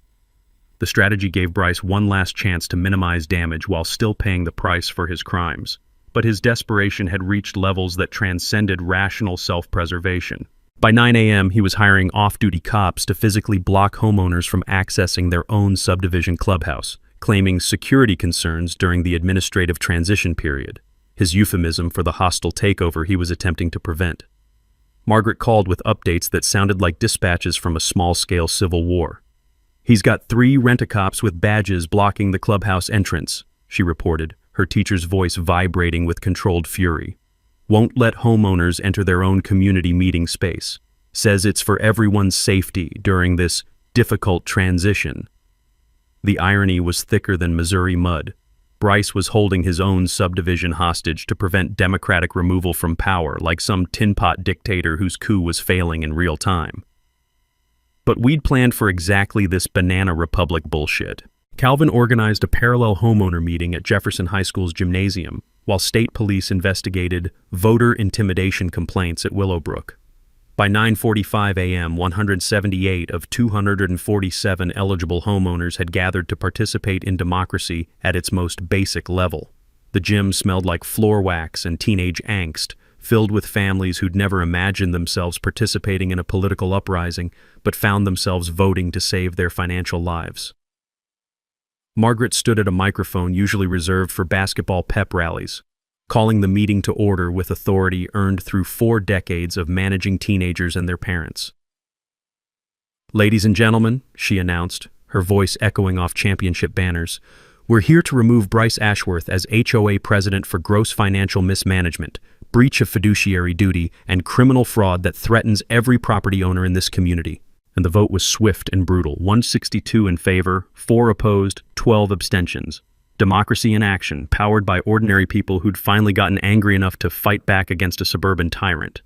The strategy gave Bryce one last chance to minimize damage while still paying the price for his crimes. But his desperation had reached levels that transcended rational self-preservation. By 9 a.m., he was hiring off-duty cops to physically block homeowners from accessing their own subdivision clubhouse, claiming security concerns during the administrative transition period, his euphemism for the hostile takeover he was attempting to prevent. Margaret called with updates that sounded like dispatches from a small-scale civil war. "He's got 3 rent-a-cops with badges blocking the clubhouse entrance," she reported, her teacher's voice vibrating with controlled fury. "Won't let homeowners enter their own community meeting space. Says it's for everyone's safety during this difficult transition." The irony was thicker than Missouri mud. Bryce was holding his own subdivision hostage to prevent democratic removal from power like some tin pot dictator whose coup was failing in real time. But we'd planned for exactly this banana republic bullshit. Calvin organized a parallel homeowner meeting at Jefferson High School's gymnasium, while state police investigated voter intimidation complaints at Willowbrook. By 9:45 a.m., 178 of 247 eligible homeowners had gathered to participate in democracy at its most basic level. The gym smelled like floor wax and teenage angst, filled with families who'd never imagined themselves participating in a political uprising, but found themselves voting to save their financial lives. Margaret stood at a microphone usually reserved for basketball pep rallies, calling the meeting to order with authority earned through 4 decades of managing teenagers and their parents. "Ladies and gentlemen," she announced, her voice echoing off championship banners, "we're here to remove Bryce Ashworth as HOA president for gross financial mismanagement, breach of fiduciary duty, and criminal fraud that threatens every property owner in this community." And the vote was swift and brutal. 162 in favor, 4 opposed, 12 abstentions. Democracy in action, powered by ordinary people who'd finally gotten angry enough to fight back against a suburban tyrant.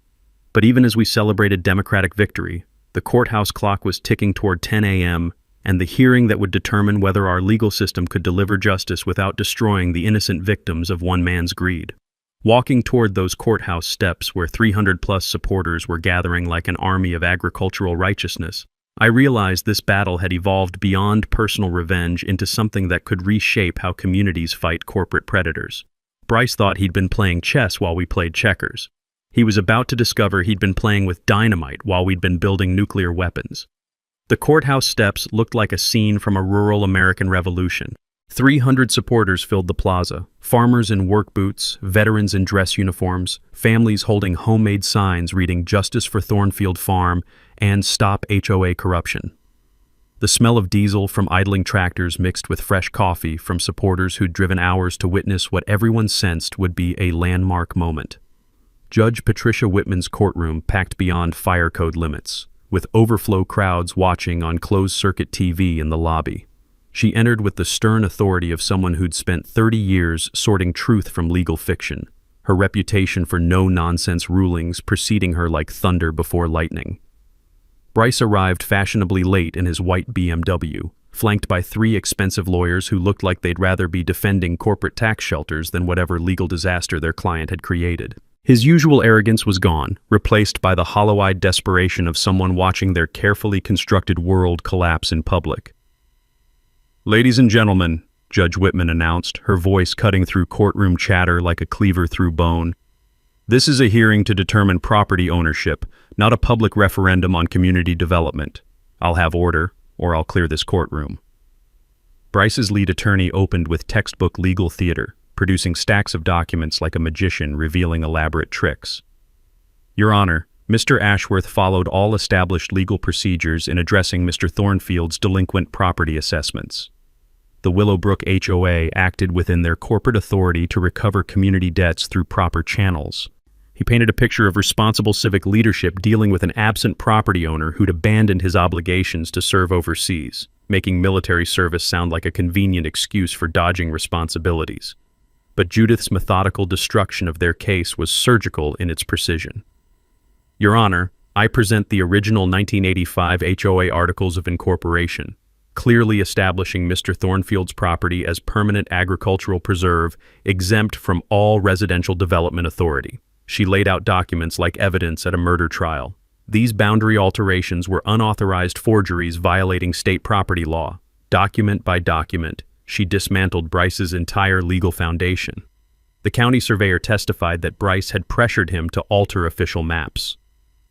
But even as we celebrated Democratic victory, the courthouse clock was ticking toward 10 a.m., and the hearing that would determine whether our legal system could deliver justice without destroying the innocent victims of one man's greed. Walking toward those courthouse steps where 300-plus supporters were gathering like an army of agricultural righteousness, I realized this battle had evolved beyond personal revenge into something that could reshape how communities fight corporate predators. Bryce thought he'd been playing chess while we played checkers. He was about to discover he'd been playing with dynamite while we'd been building nuclear weapons. The courthouse steps looked like a scene from a rural American revolution. 300 supporters filled the plaza, farmers in work boots, veterans in dress uniforms, families holding homemade signs reading "Justice for Thornfield Farm" and "Stop HOA Corruption." The smell of diesel from idling tractors mixed with fresh coffee from supporters who'd driven hours to witness what everyone sensed would be a landmark moment. Judge Patricia Whitman's courtroom packed beyond fire code limits, with overflow crowds watching on closed-circuit TV in the lobby. She entered with the stern authority of someone who'd spent 30 years sorting truth from legal fiction, her reputation for no-nonsense rulings preceding her like thunder before lightning. Bryce arrived fashionably late in his white BMW, flanked by 3 expensive lawyers who looked like they'd rather be defending corporate tax shelters than whatever legal disaster their client had created. His usual arrogance was gone, replaced by the hollow-eyed desperation of someone watching their carefully constructed world collapse in public. "Ladies and gentlemen," Judge Whitman announced, her voice cutting through courtroom chatter like a cleaver through bone, "this is a hearing to determine property ownership, not a public referendum on community development. I'll have order, or I'll clear this courtroom." Bryce's lead attorney opened with textbook legal theater, producing stacks of documents like a magician revealing elaborate tricks. "Your Honor, Mr. Ashworth followed all established legal procedures in addressing Mr. Thornfield's delinquent property assessments. The Willowbrook HOA acted within their corporate authority to recover community debts through proper channels." He painted a picture of responsible civic leadership dealing with an absent property owner who'd abandoned his obligations to serve overseas, making military service sound like a convenient excuse for dodging responsibilities. But Judith's methodical destruction of their case was surgical in its precision. "Your Honor, I present the original 1985 HOA Articles of Incorporation, clearly establishing Mr. Thornfield's property as permanent agricultural preserve, exempt from all residential development authority." She laid out documents like evidence at a murder trial. These boundary alterations were unauthorized forgeries violating state property law. Document by document, she dismantled Bryce's entire legal foundation. The county surveyor testified that Bryce had pressured him to alter official maps.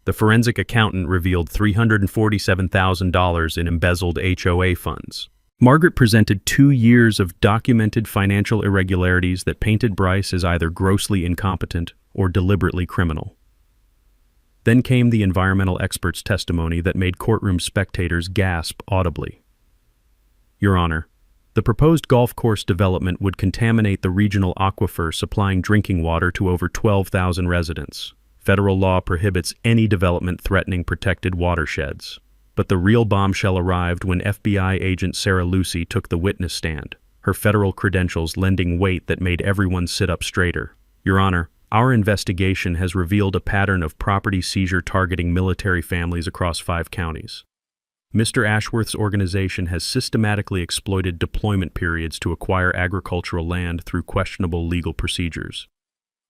The forensic accountant revealed $347,000 in embezzled HOA funds. Margaret presented 2 years of documented financial irregularities that painted Bryce as either grossly incompetent or deliberately criminal. Then came the environmental expert's testimony that made courtroom spectators gasp audibly. "Your Honor, the proposed golf course development would contaminate the regional aquifer supplying drinking water to over 12,000 residents. Federal law prohibits any development threatening protected watersheds." But the real bombshell arrived when FBI agent Sarah Lucy took the witness stand, her federal credentials lending weight that made everyone sit up straighter. "Your Honor, our investigation has revealed a pattern of property seizure targeting military families across 5 counties. Mr. Ashworth's organization has systematically exploited deployment periods to acquire agricultural land through questionable legal procedures.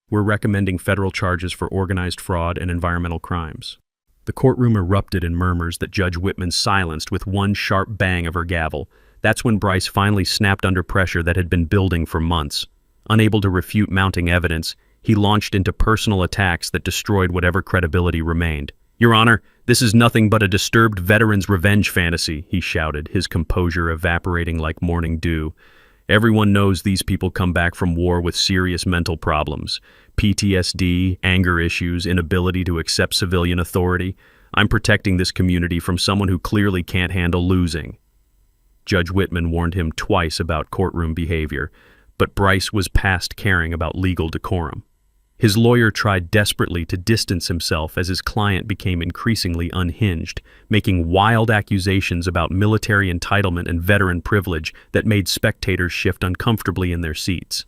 We're recommending federal charges for organized fraud and environmental crimes." The courtroom erupted in murmurs that Judge Whitman silenced with one sharp bang of her gavel. That's when Bryce finally snapped under pressure that had been building for months. Unable to refute mounting evidence, he launched into personal attacks that destroyed whatever credibility remained. "Your Honor, this is nothing but a disturbed veteran's revenge fantasy," he shouted, his composure evaporating like morning dew. "Everyone knows these people come back from war with serious mental problems. PTSD, anger issues, inability to accept civilian authority. I'm protecting this community from someone who clearly can't handle losing." Judge Whitman warned him twice about courtroom behavior, but Bryce was past caring about legal decorum. His lawyer tried desperately to distance himself as his client became increasingly unhinged, making wild accusations about military entitlement and veteran privilege that made spectators shift uncomfortably in their seats.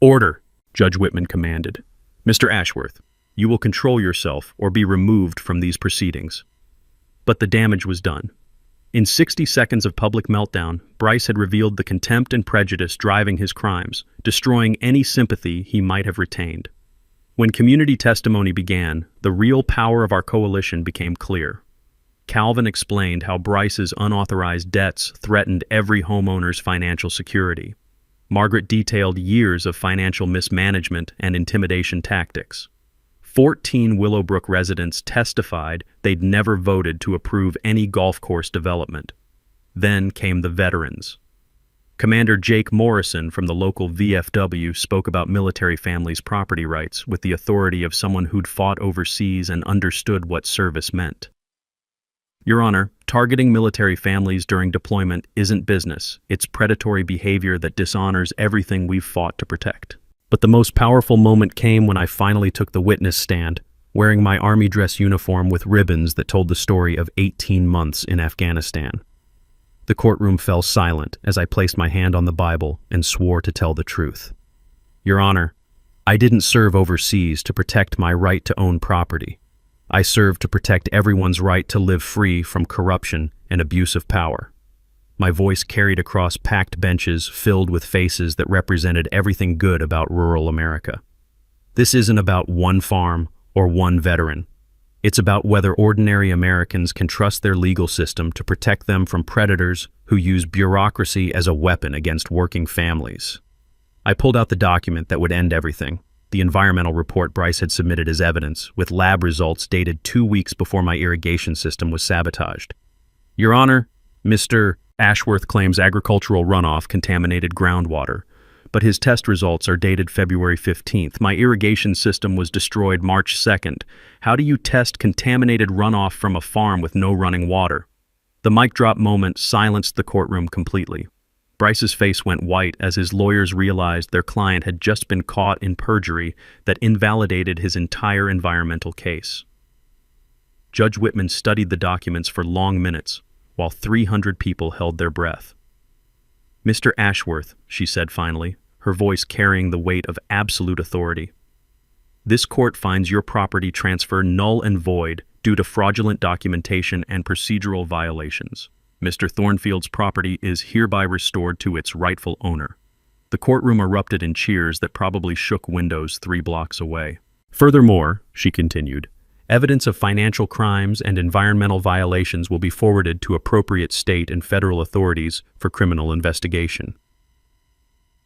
"Order," Judge Whitman commanded. "Mr. Ashworth, you will control yourself or be removed from these proceedings." But the damage was done. In 60 seconds of public meltdown, Bryce had revealed the contempt and prejudice driving his crimes, destroying any sympathy he might have retained. When community testimony began, the real power of our coalition became clear. Calvin explained how Bryce's unauthorized debts threatened every homeowner's financial security. Margaret detailed years of financial mismanagement and intimidation tactics. 14 Willowbrook residents testified they'd never voted to approve any golf course development. Then came the veterans. Commander Jake Morrison from the local VFW spoke about military families' property rights with the authority of someone who'd fought overseas and understood what service meant. "Your Honor, targeting military families during deployment isn't business. It's predatory behavior that dishonors everything we've fought to protect." But the most powerful moment came when I finally took the witness stand, wearing my army dress uniform with ribbons that told the story of 18 months in Afghanistan. The courtroom fell silent as I placed my hand on the Bible and swore to tell the truth. "Your Honor, I didn't serve overseas to protect my right to own property. I served to protect everyone's right to live free from corruption and abuse of power." My voice carried across packed benches filled with faces that represented everything good about rural America. This isn't about one farm or one veteran. It's about whether ordinary Americans can trust their legal system to protect them from predators who use bureaucracy as a weapon against working families. I pulled out the document that would end everything, the environmental report Bryce had submitted as evidence, with lab results dated 2 weeks before my irrigation system was sabotaged. "Your Honor, Mr. Ashworth claims agricultural runoff contaminated groundwater, but his test results are dated February 15th. My irrigation system was destroyed March 2nd. How do you test contaminated runoff from a farm with no running water?" The mic drop moment silenced the courtroom completely. Bryce's face went white as his lawyers realized their client had just been caught in perjury that invalidated his entire environmental case. Judge Whitman studied the documents for long minutes, while 300 people held their breath. "Mr. Ashworth," she said finally, her voice carrying the weight of absolute authority, "this court finds your property transfer null and void due to fraudulent documentation and procedural violations. Mr. Thornfield's property is hereby restored to its rightful owner." The courtroom erupted in cheers that probably shook windows 3 blocks away. "Furthermore," she continued, "evidence of financial crimes and environmental violations will be forwarded to appropriate state and federal authorities for criminal investigation."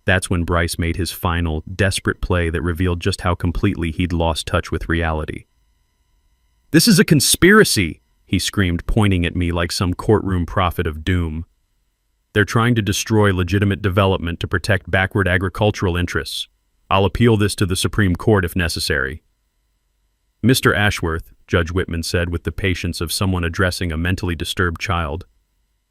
That's when Bryce made his final, desperate play that revealed just how completely he'd lost touch with reality. "This is a conspiracy!" he screamed, pointing at me like some courtroom prophet of doom. "They're trying to destroy legitimate development to protect backward agricultural interests. I'll appeal this to the Supreme Court if necessary." "Mr. Ashworth," Judge Whitman said with the patience of someone addressing a mentally disturbed child,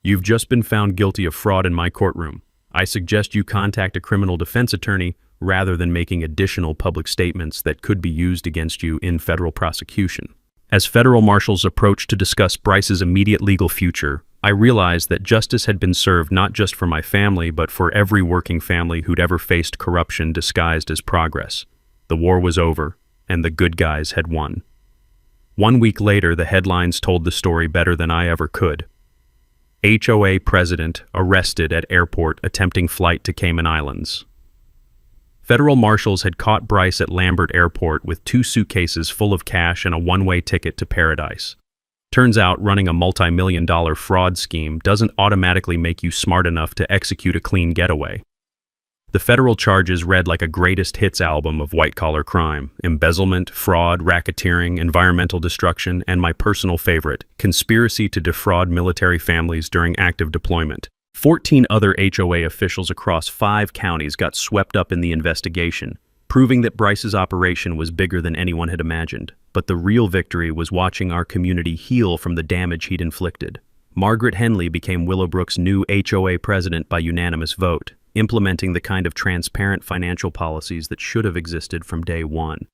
"you've just been found guilty of fraud in my courtroom. I suggest you contact a criminal defense attorney rather than making additional public statements that could be used against you in federal prosecution." As federal marshals approached to discuss Bryce's immediate legal future, I realized that justice had been served not just for my family, but for every working family who'd ever faced corruption disguised as progress. The war was over, and the good guys had won. 1 week later, the headlines told the story better than I ever could. HOA president arrested at airport attempting flight to Cayman Islands. Federal marshals had caught Bryce at Lambert Airport with 2 suitcases full of cash and a one-way ticket to paradise. Turns out running a multi-million-dollar fraud scheme doesn't automatically make you smart enough to execute a clean getaway. The federal charges read like a greatest hits album of white-collar crime: embezzlement, fraud, racketeering, environmental destruction, and my personal favorite, conspiracy to defraud military families during active deployment. 14 other HOA officials across 5 counties got swept up in the investigation, proving that Bryce's operation was bigger than anyone had imagined. But the real victory was watching our community heal from the damage he'd inflicted. Margaret Henley became Willowbrook's new HOA president by unanimous vote, implementing the kind of transparent financial policies that should have existed from day one.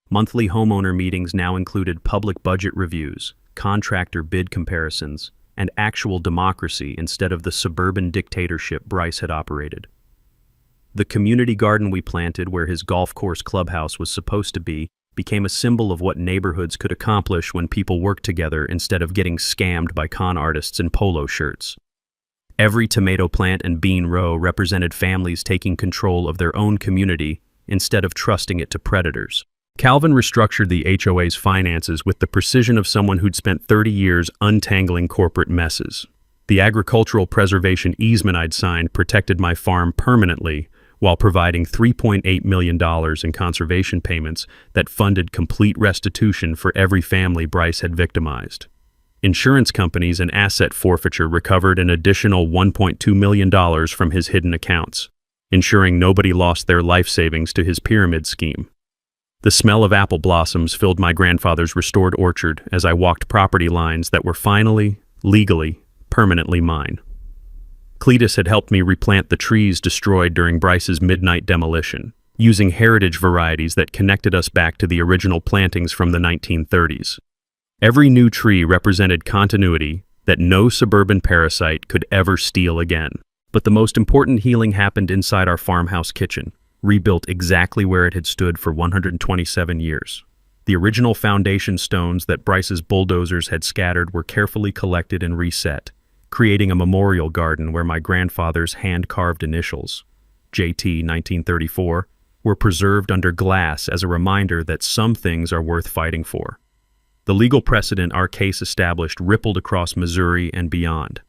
Monthly homeowner meetings now included public budget reviews, contractor bid comparisons, and actual democracy instead of the suburban dictatorship Bryce had operated. The community garden we planted where his golf course clubhouse was supposed to be became a symbol of what neighborhoods could accomplish when people worked together instead of getting scammed by con artists in polo shirts. Every tomato plant and bean row represented families taking control of their own community instead of trusting it to predators. Calvin restructured the HOA's finances with the precision of someone who'd spent 30 years untangling corporate messes. The agricultural preservation easement I'd signed protected my farm permanently while providing $3.8 million in conservation payments that funded complete restitution for every family Bryce had victimized. Insurance companies and asset forfeiture recovered an additional $1.2 million from his hidden accounts, ensuring nobody lost their life savings to his pyramid scheme. The smell of apple blossoms filled my grandfather's restored orchard as I walked property lines that were finally, legally, permanently mine. Cletus had helped me replant the trees destroyed during Bryce's midnight demolition, using heritage varieties that connected us back to the original plantings from the 1930s. Every new tree represented continuity that no suburban parasite could ever steal again. But the most important healing happened inside our farmhouse kitchen, rebuilt exactly where it had stood for 127 years. The original foundation stones that Bryce's bulldozers had scattered were carefully collected and reset, creating a memorial garden where my grandfather's hand-carved initials, JT 1934, were preserved under glass as a reminder that some things are worth fighting for. The legal precedent our case established rippled across Missouri and beyond.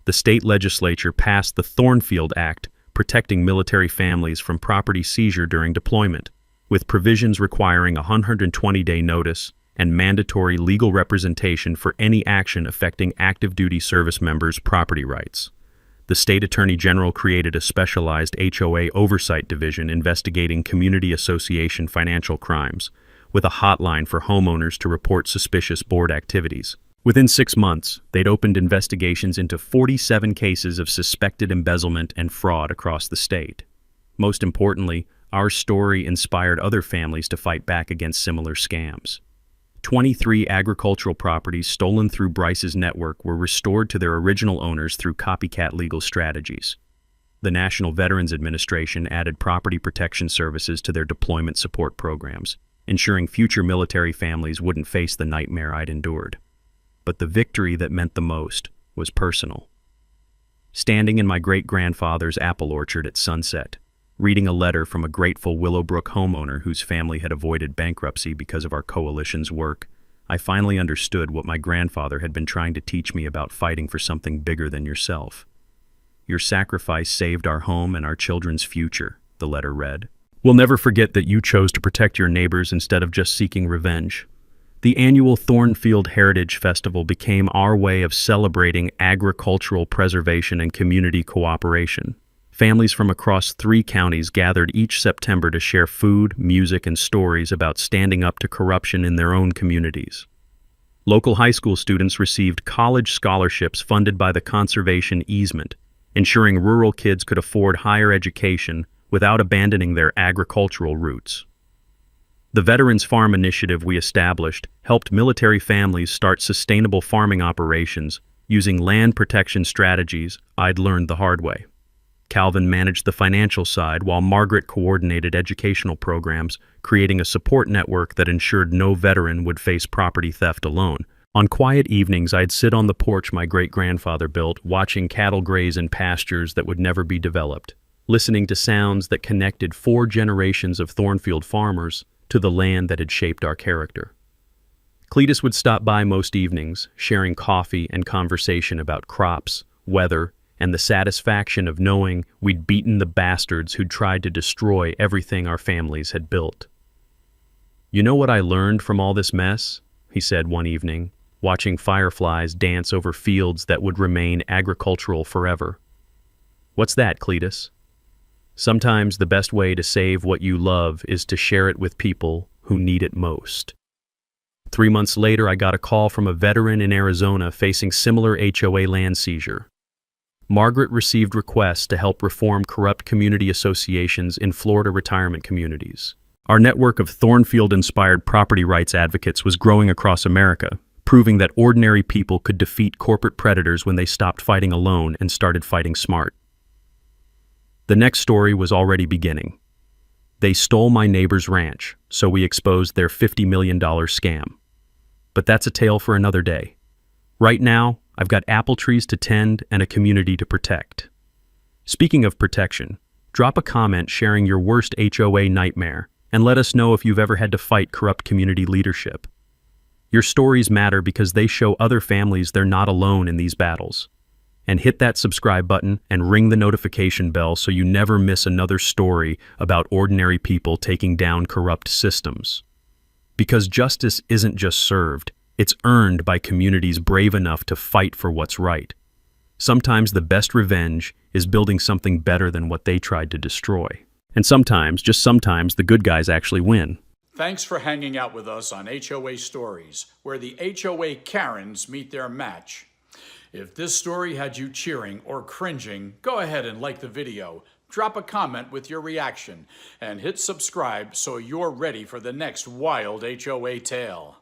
The state legislature passed the Thornfield Act, protecting military families from property seizure during deployment, with provisions requiring a 120-day notice and mandatory legal representation for any action affecting active duty service members' property rights. The state attorney general created a specialized HOA oversight division investigating community association financial crimes, with a hotline for homeowners to report suspicious board activities. Within 6 months, they'd opened investigations into 47 cases of suspected embezzlement and fraud across the state. Most importantly, our story inspired other families to fight back against similar scams. 23 agricultural properties stolen through Bryce's network were restored to their original owners through copycat legal strategies. The National Veterans Administration added property protection services to their deployment support programs, ensuring future military families wouldn't face the nightmare I'd endured. But the victory that meant the most was personal. Standing in my great-grandfather's apple orchard at sunset, reading a letter from a grateful Willowbrook homeowner whose family had avoided bankruptcy because of our coalition's work, I finally understood what my grandfather had been trying to teach me about fighting for something bigger than yourself. Your sacrifice saved our home and our children's future, the letter read. We'll never forget that you chose to protect your neighbors instead of just seeking revenge. The annual Thornfield Heritage Festival became our way of celebrating agricultural preservation and community cooperation. Families from across 3 counties gathered each September to share food, music, and stories about standing up to corruption in their own communities. Local high school students received college scholarships funded by the conservation easement, ensuring rural kids could afford higher education without abandoning their agricultural roots. The Veterans Farm initiative we established helped military families start sustainable farming operations using land protection strategies I'd learned the hard way. Calvin managed the financial side while Margaret coordinated educational programs, creating a support network that ensured no veteran would face property theft alone. On quiet evenings, I'd sit on the porch my great-grandfather built, watching cattle graze in pastures that would never be developed, listening to sounds that connected 4 generations of Thornfield farmers to the land that had shaped our character. Cletus would stop by most evenings, sharing coffee and conversation about crops, weather, and the satisfaction of knowing we'd beaten the bastards who'd tried to destroy everything our families had built. "You know what I learned from all this mess?" he said one evening, watching fireflies dance over fields that would remain agricultural forever. "What's that, Cletus?" "Sometimes the best way to save what you love is to share it with people who need it most." 3 months later, I got a call from a veteran in Arizona facing similar HOA land seizure. Margaret received requests to help reform corrupt community associations in Florida retirement communities. Our network of Thornfield-inspired property rights advocates was growing across America, proving that ordinary people could defeat corporate predators when they stopped fighting alone and started fighting smart. The next story was already beginning. They stole my neighbor's ranch, so we exposed their $50 million scam. But that's a tale for another day. Right now, I've got apple trees to tend and a community to protect. Speaking of protection, drop a comment sharing your worst HOA nightmare and let us know if you've ever had to fight corrupt community leadership. Your stories matter because they show other families they're not alone in these battles. And hit that subscribe button and ring the notification bell so you never miss another story about ordinary people taking down corrupt systems. Because justice isn't just served, it's earned by communities brave enough to fight for what's right. Sometimes the best revenge is building something better than what they tried to destroy. And sometimes, just sometimes, the good guys actually win. Thanks for hanging out with us on HOA Stories, where the HOA Karens meet their match. If this story had you cheering or cringing, go ahead and like the video, drop a comment with your reaction, and hit subscribe so you're ready for the next wild HOA tale.